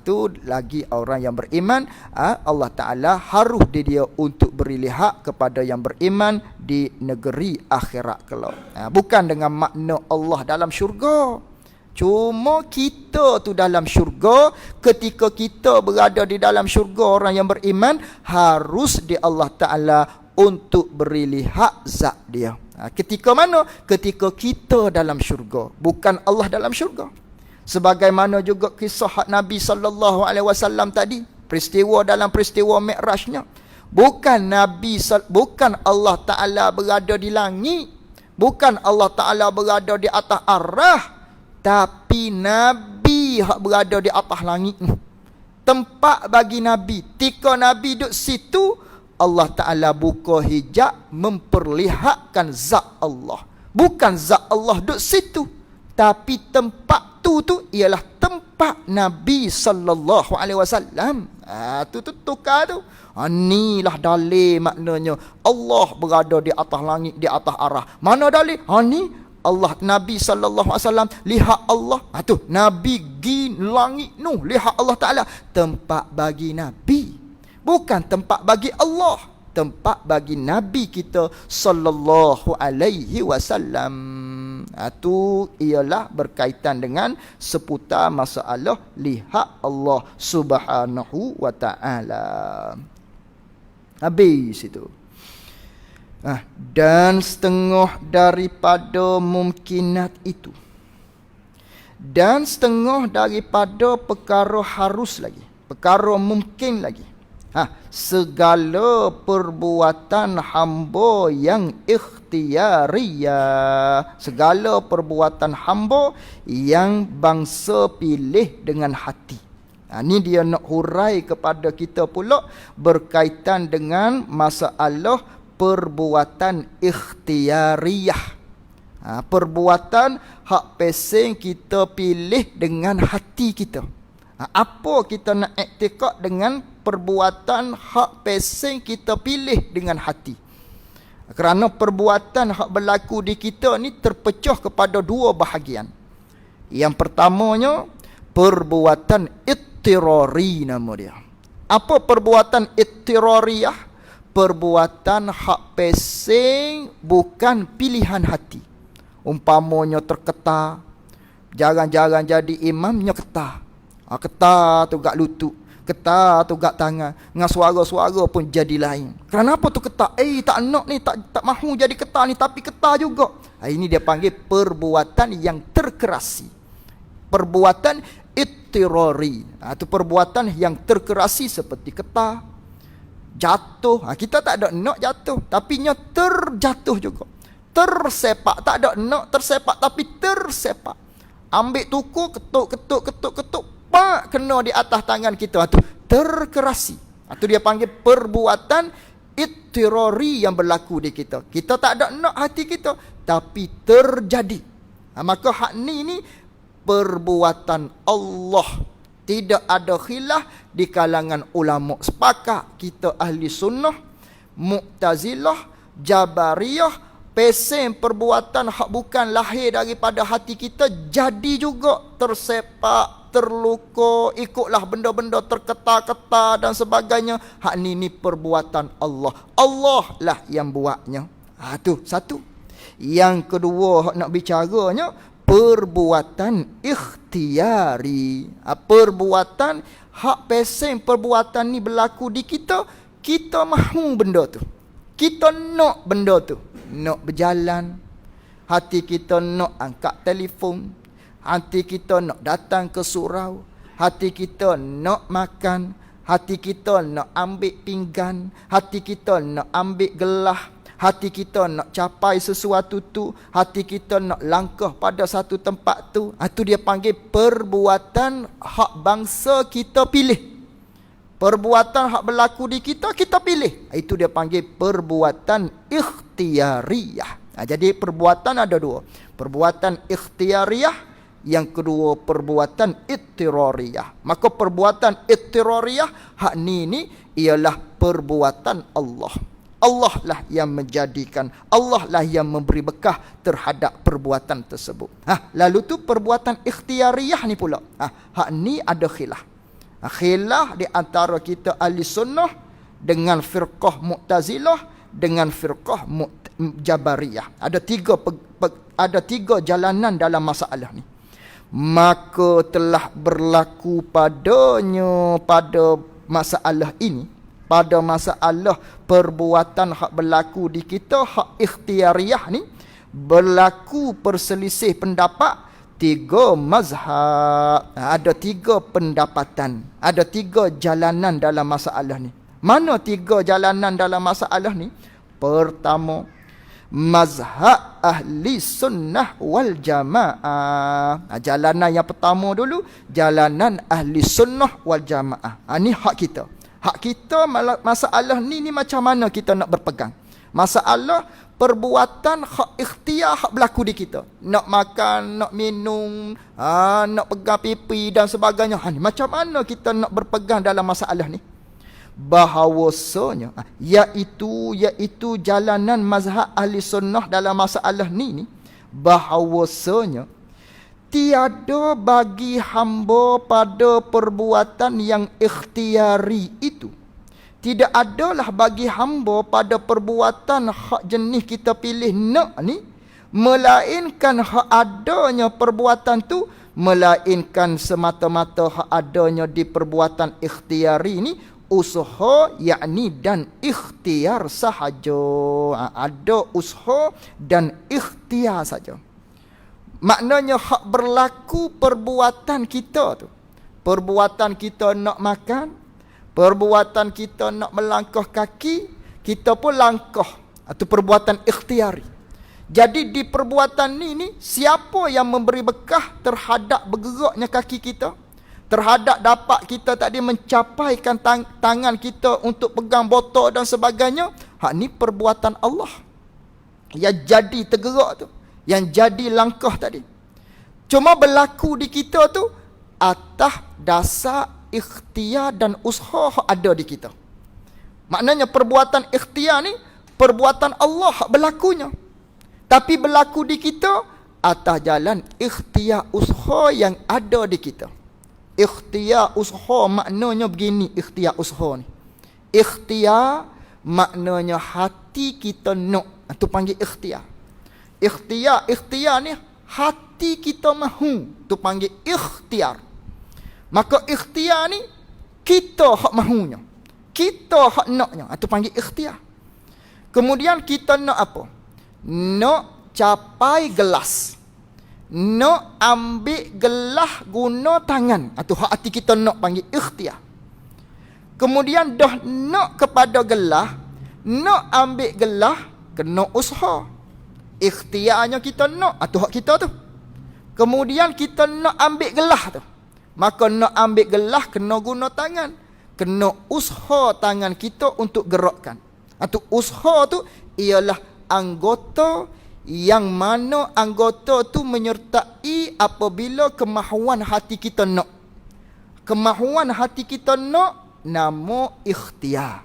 Tu lagi orang yang beriman, Allah taala haruh dia untuk beri lihat kepada yang beriman di negeri akhirat kelak. Bukan dengan makna Allah dalam syurga. Cuma kita tu dalam syurga, ketika kita berada di dalam syurga, orang yang beriman harus di Allah Ta'ala untuk beri lihat zat dia. Ketika mana? Ketika kita dalam syurga, bukan Allah dalam syurga. Sebagaimana juga kisah Nabi SAW tadi, peristiwa dalam peristiwa Mi'rajnya. Bukan Allah Ta'ala berada di langit, bukan Allah Ta'ala berada di atas arah, tapi Nabi hak berada di atas langit ni. Tempat bagi Nabi. Tika Nabi duduk situ, Allah Ta'ala buka hijab memperlihatkan zat Allah. Bukan zat Allah duduk situ, tapi tempat tu ialah tempat Nabi SAW. Tu tukar tu. Inilah dalil maknanya Allah berada di atas langit, di atas arah. Mana dalil? Ni Allah, Nabi SAW lihat Allah. Tu Nabi gi langit nu lihat Allah Ta'ala. Tempat bagi Nabi, bukan tempat bagi Allah. Tempat bagi Nabi kita sallallahu alaihi wasallam. Tu ialah berkaitan dengan seputar masalah lihat Allah Subhanahu wa taala. Habis itu. Dan setengah daripada mungkinat itu, dan setengah daripada perkara harus lagi, perkara mungkin lagi, segala perbuatan hamba yang ikhtiariyah, segala perbuatan hamba yang bangsa pilih dengan hati. Ini dia nak hurai kepada kita pula berkaitan dengan masalah perbuatan ikhtiariyah. Perbuatan hak pesing kita pilih dengan hati kita. Apa kita nak iktikad dengan perbuatan hak pesing kita pilih dengan hati? Kerana perbuatan hak berlaku di kita ni terpecah kepada dua bahagian. Yang pertamanya perbuatan ittirari nama dia. Apa perbuatan ittirariyah? Perbuatan hak pesing bukan pilihan hati. Umpamanya terketar, jarang-jarang jadi imamnya ketar. Ketar tu gak lutut, ketar tu gak tangan, dengan suara-suara pun jadi lain. Kenapa tu ketar? Tak nak ni, tak mahu jadi ketar ni, tapi ketar juga. Ini dia panggil perbuatan yang terkerasi. Perbuatan ittirari. Itu perbuatan yang terkerasi seperti ketar, jatuh. Kita tak ada nak jatuh, tapi nya terjatuh juga. Tersepak, tak ada nak tersepak, tapi tersepak. Ambil tuku, ketuk, pak kena di atas tangan kita. Itu terkerasi. Itu dia panggil perbuatan ittirari yang berlaku di kita. Kita tak ada nak hati kita, tapi terjadi. Maka hak ni perbuatan Allah. Tidak ada khilaf di kalangan ulama. Sepakat kita ahli sunnah, Mu'tazilah, Jabariyah, pesing perbuatan hak bukan lahir daripada hati kita, jadi juga tersepak, terluka, ikutlah benda-benda terketar-ketar dan sebagainya. Hak ni perbuatan Allah. Allah lah yang buatnya. Tu satu. Yang kedua hak nak bicaranya perbuatan ikhtiari. Perbuatan hak pesing perbuatan ni berlaku di kita, kita mahu benda tu, kita nak benda tu, nak berjalan, hati kita nak angkat telefon, hati kita nak datang ke surau, hati kita nak makan, hati kita nak ambil pinggan, hati kita nak ambil gelas, hati kita nak capai sesuatu tu, hati kita nak langkah pada satu tempat tu. Itu dia panggil perbuatan hak bangsa kita pilih. Perbuatan hak berlaku di kita, kita pilih. Itu dia panggil perbuatan ikhtiariyah. Jadi perbuatan ada dua. Perbuatan ikhtiariyah, yang kedua perbuatan ittirariyah. Maka perbuatan ittirariyah hak ni ialah perbuatan Allah. Allah lah yang menjadikan, Allah lah yang memberi bekah terhadap perbuatan tersebut. Lalu tu perbuatan ikhtiariyah ni pula. Hak ni ada khilaf. Khilaf di antara kita ahli sunnah dengan firqah Mu'tazilah dengan firqah Jabariyah. Ada tiga jalanan dalam masalah ni. Maka telah berlaku padanya pada masalah ini, pada masalah perbuatan hak berlaku di kita, hak ikhtiariyah ni, berlaku perselisih pendapat 3 mazhab. Ada 3 pendapatan, ada 3 jalanan dalam masalah ni. Mana 3 jalanan dalam masalah ni? Pertama, mazhab ahli sunnah wal jamaah. Jalanan yang pertama dulu, jalanan ahli sunnah wal jamaah. Ni hak kita. Hak kita masalah ni macam mana kita nak berpegang. Masalah perbuatan hak ikhtiar hak berlaku di kita. Nak makan, nak minum, nak pegang pipi dan sebagainya. Macam mana kita nak berpegang dalam masalah ni? Bahawasanya iaitu jalanan mazhab ahli sunnah dalam masalah ni bahawasanya tiada bagi hamba pada perbuatan yang ikhtiari itu. Tidak adalah bagi hamba pada perbuatan hak jenis kita pilih nak ni, melainkan hak adanya perbuatan tu, melainkan semata-mata hak adanya di perbuatan ikhtiari ni, usaha yakni dan ikhtiar sahaja. Ada usaha dan ikhtiar saja. Maknanya hak berlaku perbuatan kita tu. Perbuatan kita nak makan, perbuatan kita nak melangkah kaki, kita pun langkah. Itu perbuatan ikhtiari. Jadi di perbuatan ni siapa yang memberi bekah terhadap bergeraknya kaki kita? Terhadap dapat kita tadi mencapaikan tangan kita untuk pegang botol dan sebagainya. Hak ni perbuatan Allah. Yang jadi tergerak tu, yang jadi langkah tadi. Cuma berlaku di kita tu atas dasar ikhtiar dan usaha ada di kita. Maknanya perbuatan ikhtiar ni perbuatan Allah berlakunya. Tapi berlaku di kita atas jalan ikhtiar usaha yang ada di kita. Ikhtiar usaha maknanya begini, ikhtiar usaha ni. Ikhtiar maknanya hati kita nak. Itu panggil ikhtiar. Ikhtiar ni hati kita mahu. Itu panggil ikhtiar. Maka ikhtiar ni kita hak mahunya. Kita hak naknya. Itu panggil ikhtiar. Kemudian kita nak apa? Nak capai gelas. Nak ambil gelas guna tangan. Itu hak hati kita nak, panggil ikhtiar. Kemudian dah nak kepada gelas, nak ambil gelas, kena usaha. Ikhtiarnya kita nak. Itu hak kita tu. Kemudian kita nak ambil gelas tu. Maka nak ambil gelas kena guna tangan. Kena usaha tangan kita untuk gerakkan. Itu usaha tu ialah anggota yang mana anggota tu menyertai apabila kemahuan hati kita nak. Kemahuan hati kita nak nama ikhtiar.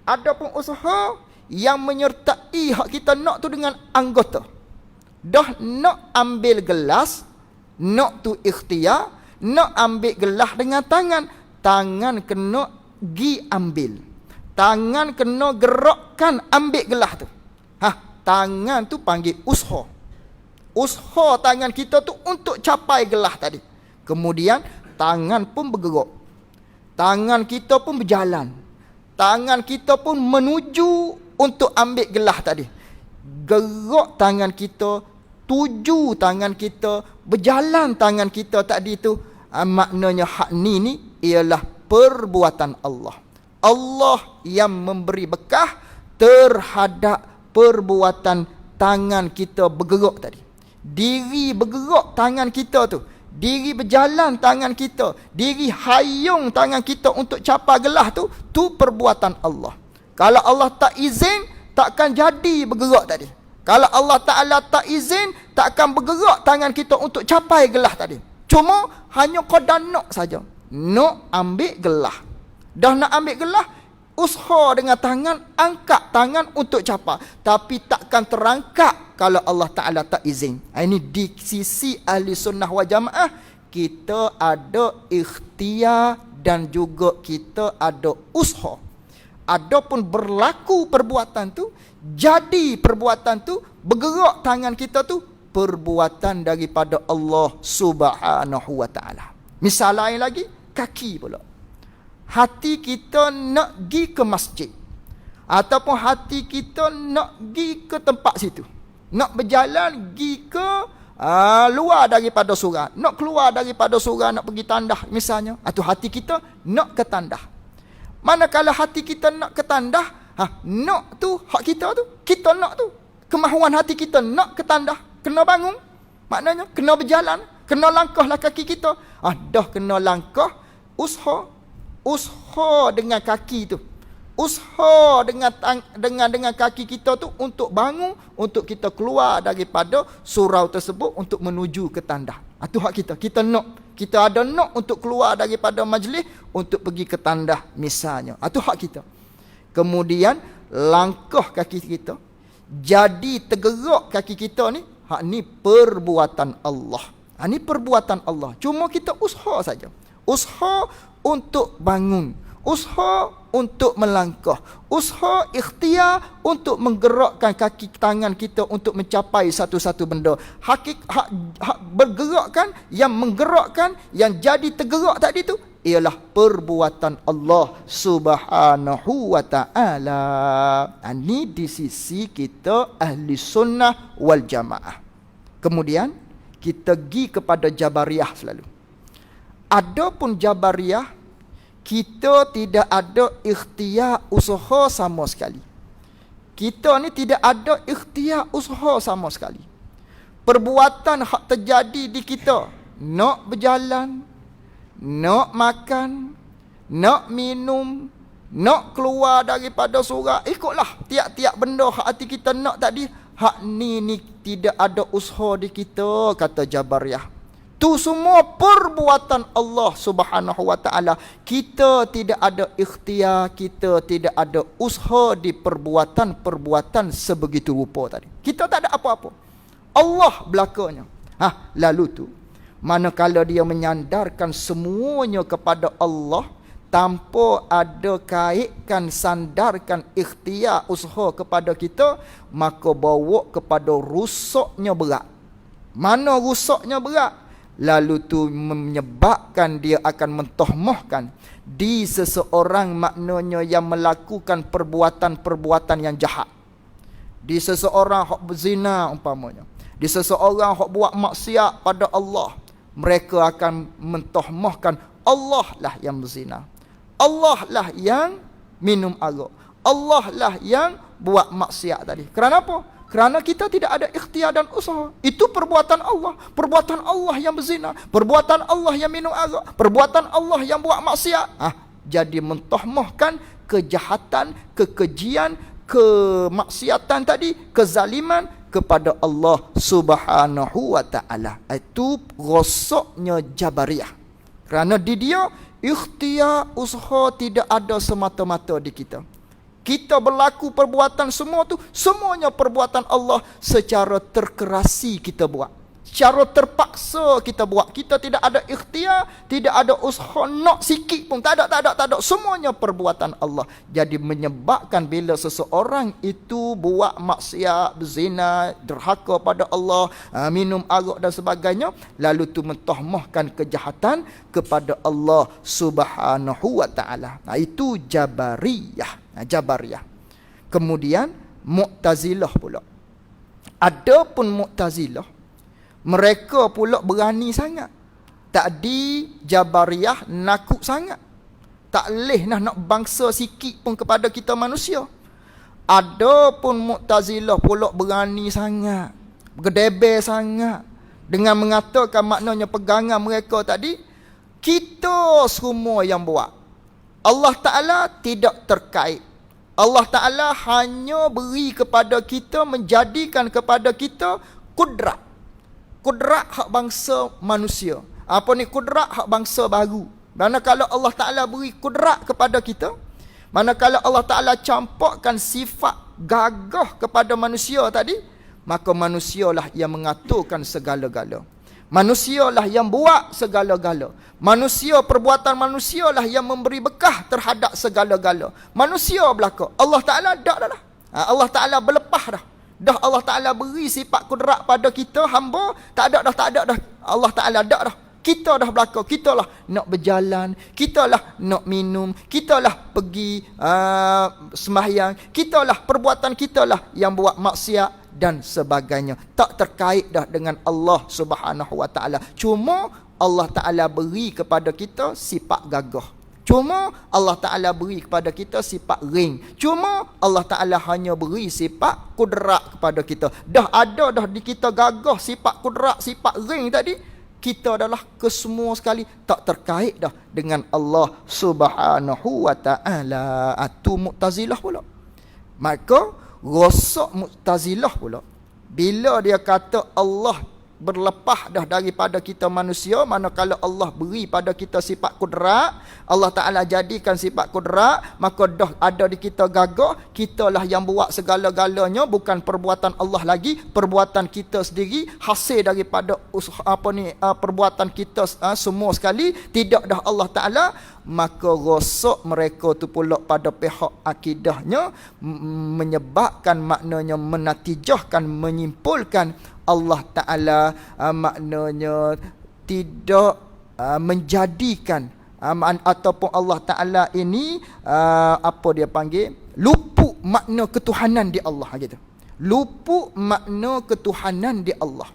Adapun usaha yang menyertai hak kita nak tu dengan anggota. Dah nak ambil gelas, nak tu ikhtiar. Nak ambil gelas dengan tangan, tangan kena gi ambil. Tangan kena gerakkan ambil gelas tu. Tangan tu panggil usaha. Usaha tangan kita tu untuk capai gelas tadi. Kemudian tangan pun bergerak. Tangan kita pun berjalan. Tangan kita pun menuju untuk ambil gelas tadi. Gerak tangan kita, tuju tangan kita, berjalan tangan kita tadi tu. Maknanya hak ni ialah perbuatan Allah. Allah yang memberi bekah terhadap perbuatan tangan kita bergerak tadi. Diri bergerak tangan kita tu. Diri berjalan tangan kita. Diri hayung tangan kita untuk capai gelas tu. Tu perbuatan Allah. Kalau Allah tak izin, takkan jadi bergerak tadi. Kalau Allah Ta'ala tak izin, takkan bergerak tangan kita untuk capai gelas tadi. Cuma hanya qadar nak saja. Nak ambil gelas. Dah nak ambil gelas, Usaha dengan tangan, angkat tangan untuk capai. Tapi takkan terangkat kalau Allah Ta'ala tak izin. Ini di sisi ahli sunnah wal jamaah, kita ada ikhtiar dan juga kita ada usaha. Adapun berlaku perbuatan tu, jadi perbuatan tu, bergerak tangan kita tu, perbuatan daripada Allah Subhanahu wa Ta'ala. Misal lain lagi, kaki pula. Hati kita nak pergi ke masjid, ataupun hati kita nak pergi ke tempat situ, nak berjalan pergi ke luar daripada surau, nak keluar daripada surau, nak pergi tandah misalnya, atau hati kita nak ke tandah. Manakala hati kita nak ke tandah, nak tu hak kita tu, kita nak tu, kemahuan hati kita nak ke tandah, kena bangun, maknanya kena berjalan, kena langkahlah kaki kita. Dah kena langkah, usaha dengan kaki tu, usaha dengan kaki kita tu untuk bangun, untuk kita keluar daripada surau tersebut untuk menuju ke tandah. Itu hak kita. Kita ada nak untuk keluar daripada majlis untuk pergi ke tandah misalnya. Itu hak kita. Kemudian langkah kaki kita, jadi tergerak kaki kita ni, hak ni perbuatan Allah. Ini perbuatan Allah. Cuma kita usaha saja. Usaha untuk bangun, usaha untuk melangkah, usaha ikhtiar untuk menggerakkan kaki tangan kita untuk mencapai satu-satu benda. Hak bergerakkan, yang menggerakkan, yang jadi tergerak tadi tu ialah perbuatan Allah Subhanahu wa Ta'ala. Ini di sisi kita ahli sunnah wal jamaah. Kemudian kita pergi kepada Jabariyah selalu. Adapun Jabariyah, kita tidak ada ikhtiar usaha sama sekali. Kita ni tidak ada ikhtiar usaha sama sekali. Perbuatan hak terjadi di kita, nak berjalan, nak makan, nak minum, nak keluar daripada surau, ikutlah tiap-tiap benda hak hati kita nak tadi. Hak ni tidak ada usaha di kita, kata Jabariyah. Tu semua perbuatan Allah Subhanahu wa Ta'ala. Kita tidak ada ikhtiar, kita tidak ada usaha di perbuatan-perbuatan sebegitu rupa tadi. Kita tak ada apa-apa. Allah belakanya. Lalu tu, manakala dia menyandarkan semuanya kepada Allah, tanpa ada kaitkan, sandarkan ikhtiar usaha kepada kita, maka bawa kepada rusaknya berat. Mana rusaknya berat? Lalu tu menyebabkan dia akan mentohmahkan di seseorang, maknanya yang melakukan perbuatan-perbuatan yang jahat. Di seseorang hak berzina umpamanya, di seseorang hak buat maksiat pada Allah, mereka akan mentohmahkan Allah lah yang berzina, Allah lah yang minum arak, Allah lah yang buat maksiat tadi. Kerana apa? Kerana kita tidak ada ikhtiar dan usaha. Itu perbuatan Allah. Perbuatan Allah yang berzina, perbuatan Allah yang minum arak, perbuatan Allah yang buat maksiat. Jadi mentohmahkan kejahatan, kekejian, kemaksiatan tadi, kezaliman kepada Allah Subhanahu wa Ta'ala. Itu rosaknya Jabariyah. Kerana di dia ikhtiar, usaha tidak ada semata-mata di kita. Kita berlaku perbuatan semua tu, semuanya perbuatan Allah secara terkerasi kita buat, secara terpaksa kita buat. Kita tidak ada ikhtiar, tidak ada usaha nak sikit pun, tak ada. Semuanya perbuatan Allah. Jadi menyebabkan bila seseorang itu buat maksiat, berzina, derhaka pada Allah, minum arak dan sebagainya, lalu tu mentohmahkan kejahatan kepada Allah Subhanahu wa Ta'ala. Itu Jabariyah. Jabariyah. Kemudian Mu'tazilah pula. Adapun Mu'tazilah, mereka pula berani sangat. Tadi Jabariyah nakut sangat, tak leh nak bangsa sikit pun kepada kita manusia. Adapun Mu'tazilah pula berani sangat, berdebar sangat, dengan mengatakan, maknanya pegangan mereka tadi, kita semua yang buat, Allah Ta'ala tidak terkait. Allah Ta'ala hanya beri kepada kita, menjadikan kepada kita kudrat. Kudrat hak bangsa manusia. Apa ni kudrat hak bangsa baru? Kerana kalau Allah Ta'ala beri kudrat kepada kita, Manakala Allah Ta'ala campurkan sifat gagah kepada manusia tadi, maka manusialah yang mengaturkan segala-gala. Manusialah yang buat segala-gala. Perbuatan manusialah yang memberi bekah terhadap segala-gala. Manusia belaka. Allah Ta'ala dah. Allah Ta'ala berlepas dah. Dah Allah Ta'ala beri sifat kudrat pada kita hamba, tak ada dah. Allah Ta'ala dah. Kita dah belaka, kita lah nak berjalan, kita lah nak minum, kita lah pergi sembahyang, kita lah perbuatan kita lah yang buat maksiat dan sebagainya. Tak terkait dah dengan Allah Subhanahu Wa Ta'ala. Cuma Allah Ta'ala beri kepada kita sifat gagah. Cuma Allah Ta'ala beri kepada kita sifat ring. Cuma Allah Ta'ala hanya beri sifat kudrat kepada kita. Dah ada dah di kita gagah sifat kudrat, sifat ring tadi. Kita adalah kesemua sekali tak terkait dah dengan Allah Subhanahu Wa Ta'ala. Itu Mu'tazilah pula. Maka rosak Mu'tazilah pula bila dia kata Allah berlepas dah daripada kita manusia, manakala Allah beri pada kita sifat kudrat, Allah Ta'ala jadikan sifat kudrat, maka dah ada di kita gagah, kitalah yang buat segala-galanya, bukan perbuatan Allah lagi, perbuatan kita sendiri, hasil daripada perbuatan kita semua sekali, tidak dah Allah Ta'ala. Maka rosak mereka tu pula pada pihak akidahnya, menyebabkan, maknanya menatijahkan, menyimpulkan Allah Ta'ala maknanya tidak menjadikan ataupun Allah Ta'ala ini apa dia panggil, luput makna ketuhanan di Allah gitu. Luput makna ketuhanan di Allah.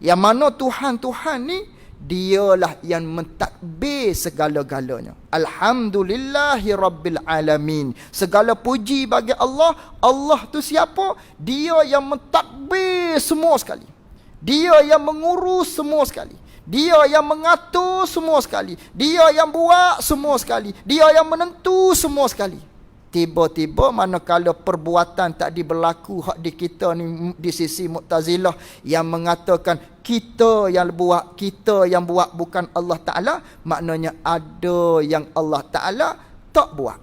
Yang mana Tuhan ni dialah yang mentadbir segala-galanya. Alhamdulillahi Rabbil Alamin. Segala puji bagi Allah. Allah tu siapa? Dia yang mentadbir semua sekali. Dia yang mengurus semua sekali. Dia yang mengatur semua sekali. Dia yang buat semua sekali. Dia yang menentu semua sekali. Tiba-tiba manakala perbuatan tak diberlaku hak di kita ni, di sisi Mu'tazilah yang mengatakan kita yang buat bukan Allah Ta'ala, maknanya ada yang Allah Ta'ala tak buat,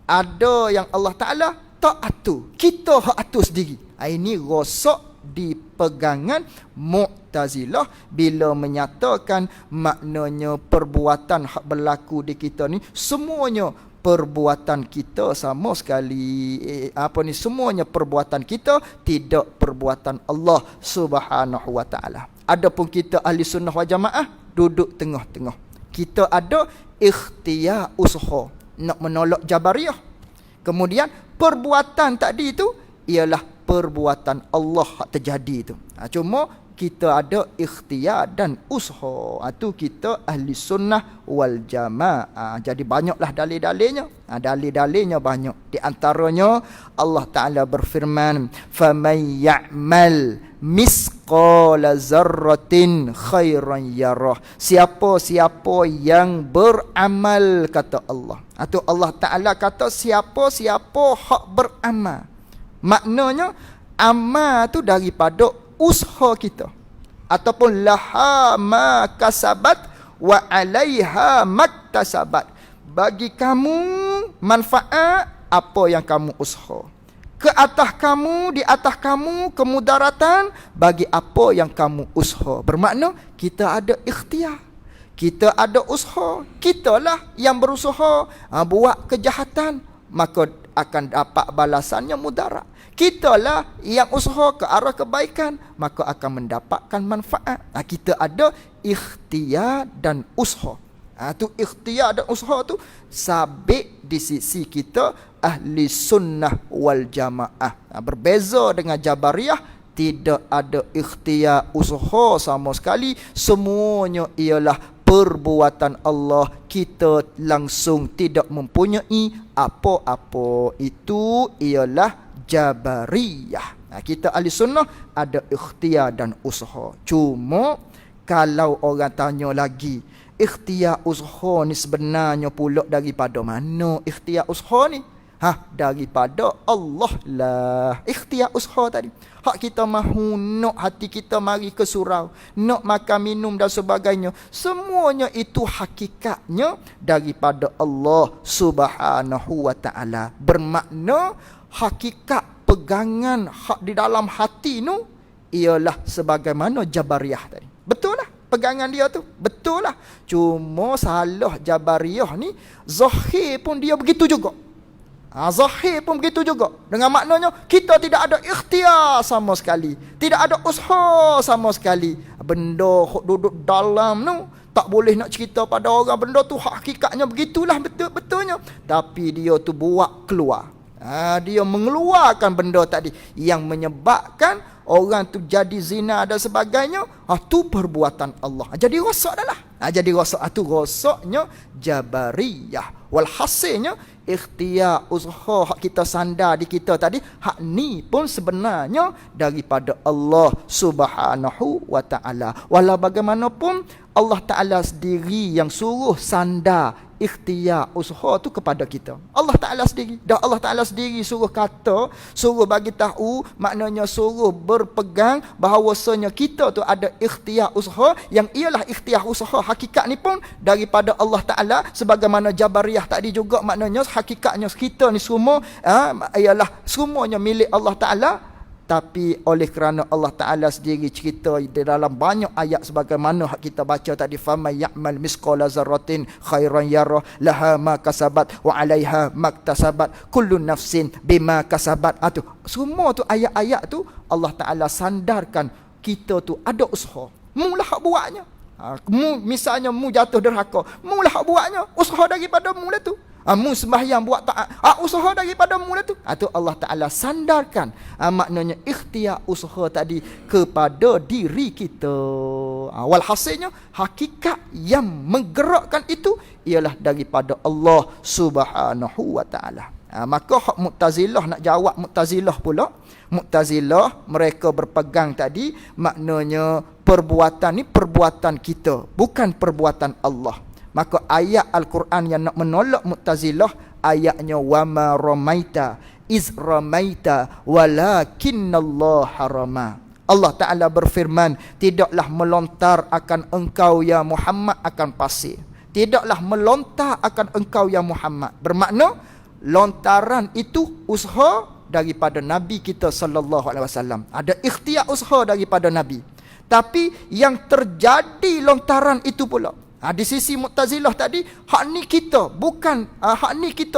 ada yang Allah Ta'ala tak atur, kita hak atur sendiri. Ini rosak di pegangan Mu'tazilah bila menyatakan maknanya perbuatan hak berlaku di kita ni semuanya perbuatan kita sama sekali. Semuanya perbuatan kita, tidak perbuatan Allah Subhanahu Wa Ta'ala. Adapun kita ahli sunnah wal jamaah duduk tengah-tengah. Kita ada ikhtiar usaha nak menolak Jabariyah. Kemudian perbuatan tadi itu ialah perbuatan Allah yang terjadi itu. Cuma kita ada ikhtiar dan usaha. Itu kita ahli sunnah wal jamaah. Jadi banyaklah dalil-dalilnya. Dalil-dalilnya banyak. Di antaranya Allah Ta'ala berfirman, "Faman ya'mal misqala zarratin khairan yarah." Siapa-siapa yang beramal, kata Allah. Atau Allah Ta'ala kata siapa-siapa hak beramal. Maknanya amal tu daripada usaha kita, ataupun laha ma kasabat wa alaiha maktasabat. Bagi kamu manfaat apa yang kamu usaha, ke atas kamu, di atas kamu kemudaratan bagi apa yang kamu usaha. Bermakna kita ada ikhtiar, kita ada usaha, kitalah yang berusaha buat kejahatan, maka akan dapat balasannya mudarat. Kitalah yang usaha ke arah kebaikan, maka akan mendapatkan manfaat. Kita ada ikhtiar dan usaha. Tu ikhtiar dan usaha tu sabit di sisi kita ahli sunnah wal jamaah. Berbeza dengan Jabariyah, tidak ada ikhtiar usaha sama sekali. Semuanya ialah perbuatan Allah. Kita langsung tidak mempunyai apa-apa. Itu ialah Jabariyah. Kita ahli sunnah ada ikhtiar dan usaha. Cuma kalau orang tanya lagi, ikhtiar usaha ni sebenarnya pula daripada mana ikhtiar usaha ni? daripada Allah lah. Ikhtiar usaha tadi. Hak kita mahu nak hati kita mari ke surau, nak makan minum dan sebagainya, semuanya itu hakikatnya daripada Allah Subhanahu wa taala. Bermakna hakikat pegangan hak di dalam hati nu ialah sebagaimana Jabariyah tadi. Betul lah pegangan dia tu. Betul lah. Cuma salah Jabariyah ni, zahir pun dia begitu juga. Zahir pun begitu juga. Dengan maknanya kita tidak ada ikhtiar sama sekali. Tidak ada usaha sama sekali. Benda duduk dalam tu tak boleh nak cerita pada orang. Benda tu hakikatnya begitulah betul-betulnya. Tapi dia tu buat keluar. Dia mengeluarkan benda tadi yang menyebabkan orang tu jadi zina dan sebagainya. Tu perbuatan Allah. Jadi rosak dah lah. Jadi rosak. Tu rosaknya Jabariyah. Walhasilnya ikhtiar usaha hak kita sandar di kita tadi, hak ni pun sebenarnya daripada Allah Subhanahu wa taala. Walau bagaimanapun Allah Taala sendiri yang suruh sandar ikhtiar usaha tu kepada kita. Allah Taala sendiri. Dah Allah Taala sendiri suruh kata, suruh bagi tahu, maknanya suruh berpegang bahawasanya kita tu ada ikhtiar usaha, yang ialah ikhtiar usaha hakikat ni pun daripada Allah Taala. Sebagaimana Jabariyah tadi juga, maknanya hakikatnya kita ni semua ialah semuanya milik Allah Taala. Tapi oleh kerana Allah Ta'ala sendiri cerita di dalam banyak ayat sebagaimana kita baca tadi, faman ya'mal misqala zarratin khairan yarah laha ma kasabat wa 'alaiha maktasabat kullu nafsin bima kasabat. Tu semua tu ayat-ayat tu Allah Ta'ala sandarkan kita tu ada usaha. Mulah hak buatnya. Misalnya mu jatuh derhaka, mulah hak buatnya. Usaha daripada mula tu. Mu sembahyang buat taat, usaha daripada mula tu. Tu Allah Ta'ala sandarkan maknanya ikhtiar usaha tadi kepada diri kita. Walhasilnya hakikat yang menggerakkan itu ialah daripada Allah Subhanahu wa taala. Maka hak Mu'tazilah nak jawab Mu'tazilah pula. Mu'tazilah mereka berpegang tadi, maknanya perbuatan ni perbuatan kita, bukan perbuatan Allah. Maka ayat Al-Quran yang nak menolak Mu'tazilah, ayatnya wama ramaita iz ramaita walakinnallaha rama. Allah Ta'ala berfirman, tidaklah melontar akan engkau ya Muhammad akan pasir. Tidaklah melontar akan engkau ya Muhammad. Bermakna lontaran itu usaha daripada Nabi kita sallallahu alaihi wasallam. Ada ikhtiar usaha daripada Nabi. Tapi yang terjadi lontaran itu pula, di sisi Mu'tazilah tadi, hak ni kita,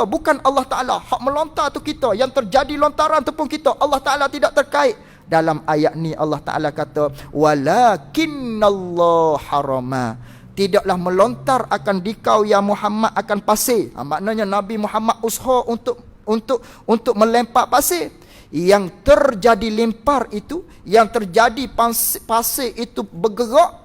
bukan Allah Ta'ala. Hak melontar tu kita, yang terjadi lontaran tu pun kita. Allah Ta'ala tidak terkait. Dalam ayat ni Allah Ta'ala kata walakinnallaha harama. Tidaklah melontar akan dikau ya Muhammad akan pasir. Maknanya Nabi Muhammad usaha untuk melempar pasir. Yang terjadi lempar itu, yang terjadi pasir itu bergerak,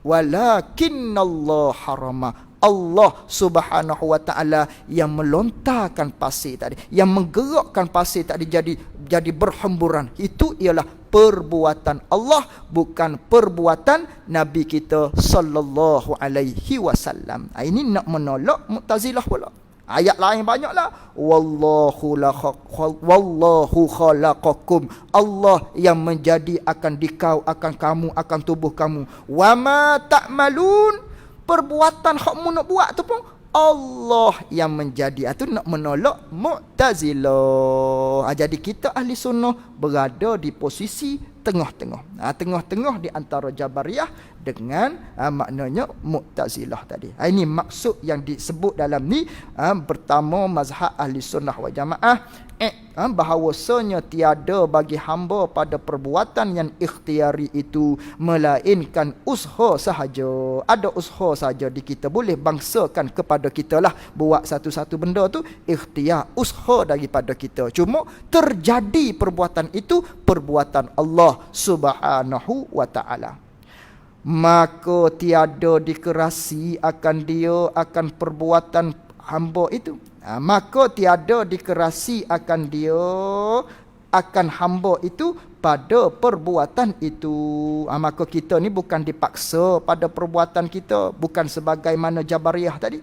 walakinnallaha harama. Allah Subhanahu wa taala yang melontarkan pasir tadi, yang menggerakkan pasir tadi jadi berhemburan. Itu ialah perbuatan Allah, bukan perbuatan Nabi kita sallallahu alaihi wasallam. Ini nak menolak Mu'tazilah pula. Ayat lain banyaklah. Wallahu khalaqakum. Allah yang menjadi akan dikau, akan kamu, akan tubuh kamu. Wama ta'malun. Perbuatan hak mu nak buat tu pun Allah yang menjadi. Itu nak menolak Mu'tazilah. Jadi kita ahli sunnah berada di posisi tengah-tengah. Tengah-tengah di antara Jabariyah dengan maknanya Mu'tazilah tadi. Ini maksud yang disebut dalam ni. Pertama, mazhab ahli sunnah wal jamaah bahawasanya tiada bagi hamba pada perbuatan yang ikhtiari itu melainkan usaha sahaja. Ada usaha sahaja di kita. Boleh bangsakan kepada kita lah buat satu-satu benda tu ikhtiar, usaha daripada kita. Cuma terjadi perbuatan itu perbuatan Allah Subhanahu wa ta'ala. Maka tiada dikerasi akan dia, akan perbuatan hamba itu. Maka tiada dikerasi akan dia, akan hamba itu pada perbuatan itu. Maka kita ni bukan dipaksa pada perbuatan kita, bukan sebagaimana Jabariyah tadi.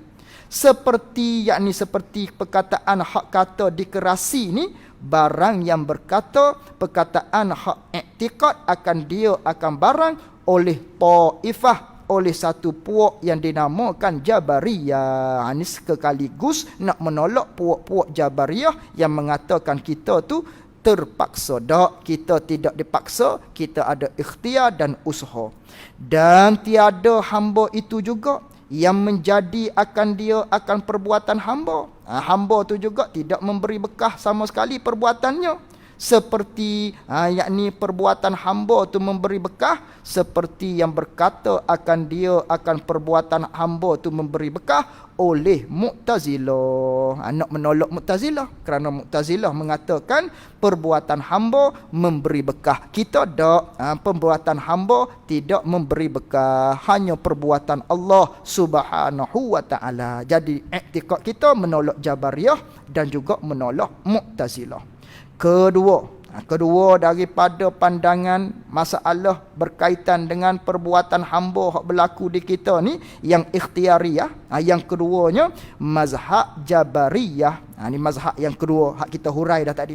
Seperti seperti perkataan hak kata dikerasi ni, barang yang berkata perkataan hak i'tiqad akan dia akan barang oleh taifah, oleh satu puak yang dinamakan Jabariyah. Ini sekaligus nak menolak puak-puak Jabariyah yang mengatakan kita tu terpaksa. Tak, kita tidak dipaksa, kita ada ikhtiar dan usaha. Dan tiada hamba itu juga yang menjadi akan dia akan perbuatan hamba. Hamba tu juga tidak memberi bekah sama sekali perbuatannya. Seperti yakni perbuatan hamba tu memberi bekah, seperti yang berkata akan dia akan perbuatan hamba tu memberi bekah oleh Mu'tazilah. Nak menolak Mu'tazilah, kerana Mu'tazilah mengatakan perbuatan hamba memberi bekah. Kita tak, perbuatan hamba tidak memberi bekah, hanya perbuatan Allah Subhanahu wa taala. Jadi i'tiqad kita menolak Jabariyah dan juga menolak Mu'tazilah. Kedua daripada pandangan masalah berkaitan dengan perbuatan hamba hak berlaku di kita ni yang ikhtiariyah. Yang keduanya mazhab Jabariyah. Ni mazhab yang kedua hak kita hurai dah tadi.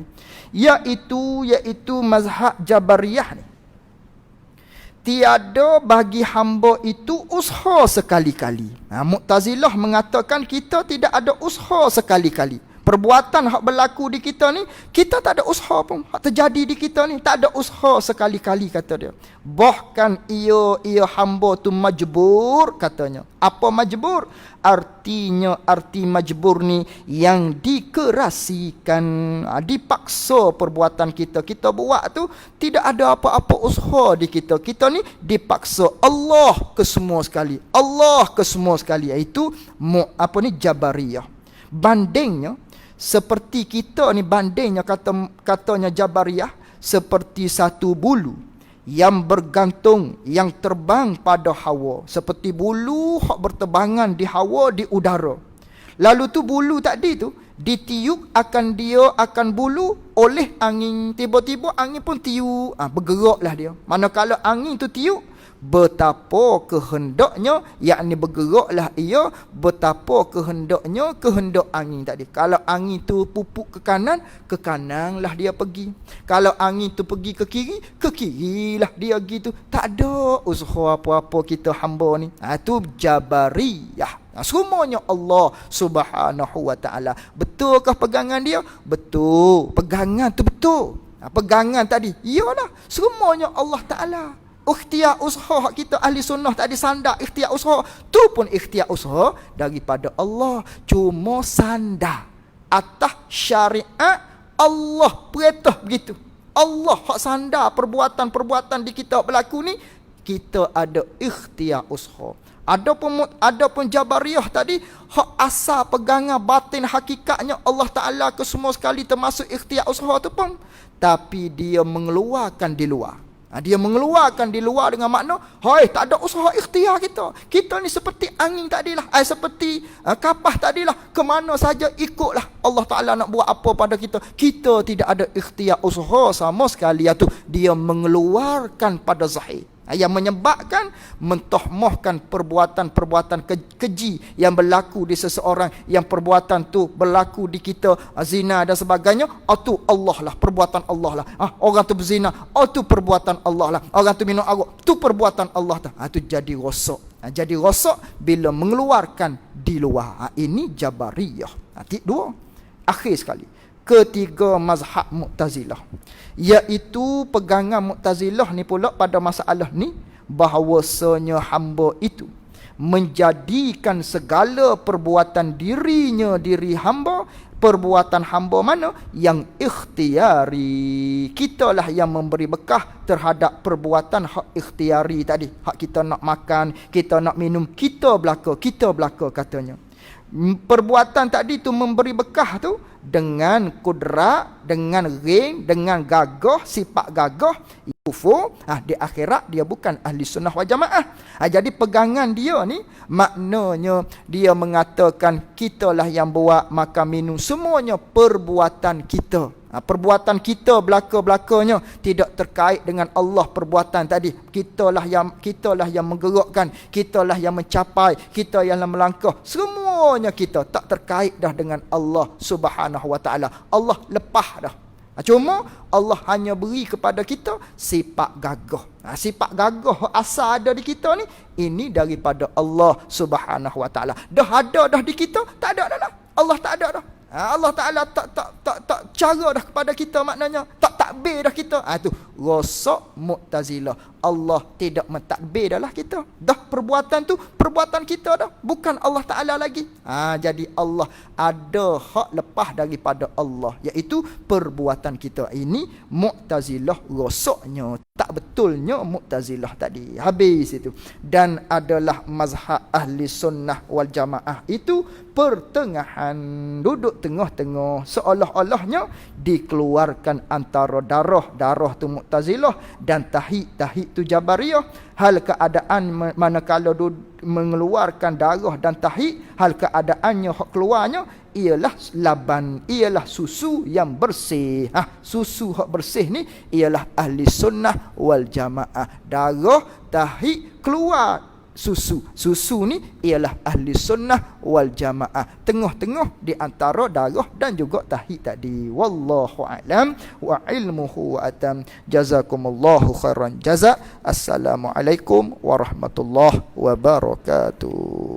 Iaitu mazhab Jabariyah ni, tiada bagi hamba itu usaha sekali-kali. Mu'tazilah mengatakan kita tidak ada usaha sekali-kali. Perbuatan hak berlaku di kita ni, kita tak ada usaha pun. Hak terjadi di kita ni, tak ada usaha sekali-kali, kata dia. Bahkan ia hamba tu majbur, katanya. Apa majbur? Artinya, arti majbur ni yang dikerasikan, dipaksa perbuatan kita. Kita buat tu, tidak ada apa-apa usaha di kita. Kita ni dipaksa. Allah ke semua sekali. Allah ke semua sekali. Itu Jabariyah. Bandingnya, seperti kita ni, bandingnya katanya Jabariyah, seperti satu bulu yang bergantung, yang terbang pada hawa. Seperti bulu hak berterbangan di hawa, di udara. Lalu tu bulu tadi tu ditiup akan bulu oleh angin. Tiba-tiba angin pun tiup, bergeraklah dia. Manakala angin tu tiup, betapa kehendaknya, yakni bergeraklah ia, betapa kehendaknya kehendak angin tadi. Kalau angin tu pupuk ke kananlah dia pergi. Kalau angin tu pergi ke kirilah dia pergi tu. Tak ada usaha apa-apa kita hamba ni. Tu Jabariyah. Semuanya Allah Subhanahu wa taala. Betulkah pegangan dia? Betul. Pegangan tu betul. Pegangan tadi, iyalah, semuanya Allah Taala. Ikhtiar usaha hak kita ahli sunnah tak ada sandar ikhtiar usaha, tu pun ikhtiar usaha daripada Allah. Cuma sandar atas syariat Allah, perintah begitu. Allah hak sandar perbuatan-perbuatan di kita berlaku ni, kita ada ikhtiar usaha. Adapun Jabariyah tadi, hak asal pegangan batin hakikatnya Allah Taala ke semua sekali, termasuk ikhtiar usaha tu pun, tapi dia mengeluarkan di luar. Dia mengeluarkan di luar dengan makna, hai, tak ada usaha ikhtiar kita. Kita ni seperti angin tadilah, seperti kapas tadilah, ke mana saja ikutlah. Allah Ta'ala nak buat apa pada kita, kita tidak ada ikhtiar usaha sama sekali. Iaitu dia mengeluarkan pada zahir, yang menyebabkan mentahmahkan perbuatan-perbuatan keji yang berlaku di seseorang, yang perbuatan tu berlaku di kita, zina dan sebagainya. Tu Allah lah, perbuatan Allah lah. Orang tu berzina, tu perbuatan Allah lah. Orang tu minum arak, tu perbuatan Allah lah. Tu jadi rosak. Jadi rosak bila mengeluarkan di luar. Ini Jabariyah. Dua. Akhir sekali, ketiga mazhab Mu'tazilah, iaitu pegangan Mu'tazilah ni pula pada masalah ni, bahawasanya hamba itu menjadikan segala perbuatan dirinya, diri hamba, perbuatan hamba mana yang ikhtiari. Kitalah yang memberi bekah terhadap perbuatan hak ikhtiari tadi. Hak kita nak makan, kita nak minum, kita belaka katanya. Perbuatan tadi tu memberi bekah tu dengan kudrat, dengan ring, dengan gagah, sifat gagah, kufur. Di akhirat dia bukan ahli sunnah wal jamaah. Jadi pegangan dia ni, maknanya dia mengatakan kitalah yang buat makan minum, semuanya perbuatan kita. Perbuatan kita belaka-belakanya tidak terkait dengan Allah. Perbuatan tadi kitalah yang menggerakkan, kitalah yang mencapai, kita yang melangkah, semua semuanya kita tak terkait dah dengan Allah Subhanahu wa taala. Allah lepas dah. Cuma Allah hanya beri kepada kita sifat gagah. Sifat gagah asal ada di kita ni, ini daripada Allah Subhanahu wa taala. Dah ada dah di kita, tak ada dah lah. Allah tak ada dah. Allah Taala tak cara dah kepada kita, maknanya tak takbir dah kita. Tu rosak Mu'tazilah. Allah tidak mentakbir dah lah kita. Dah perbuatan tu perbuatan kita dah, bukan Allah Taala lagi. Jadi Allah ada hak lepas daripada Allah, iaitu perbuatan kita. Ini Mu'tazilah rosaknya, tak betulnya Mu'tazilah tadi. Habis itu. Dan adalah mazhab ahli sunnah wal jamaah itu pertengahan, duduk tengah-tengah, seolah-olahnya dikeluarkan antara darah tu Mu'tazilah dan tahid tu Jabariyah. Hal keadaan manakala mengeluarkan darah dan tahid, hal keadaannya hak keluarnya ialah laban, ialah susu yang bersih. Susu hak bersih ni ialah ahli sunnah wal jamaah. Darah, tahid, keluar susu ni ialah ahli sunnah wal jamaah, tengah-tengah di antara darah dan juga tahid tadi. Wallahu a'lam wa ilmuhu wa atam. Jazakumullahu khairan jaza. Assalamualaikum warahmatullahi wabarakatuh.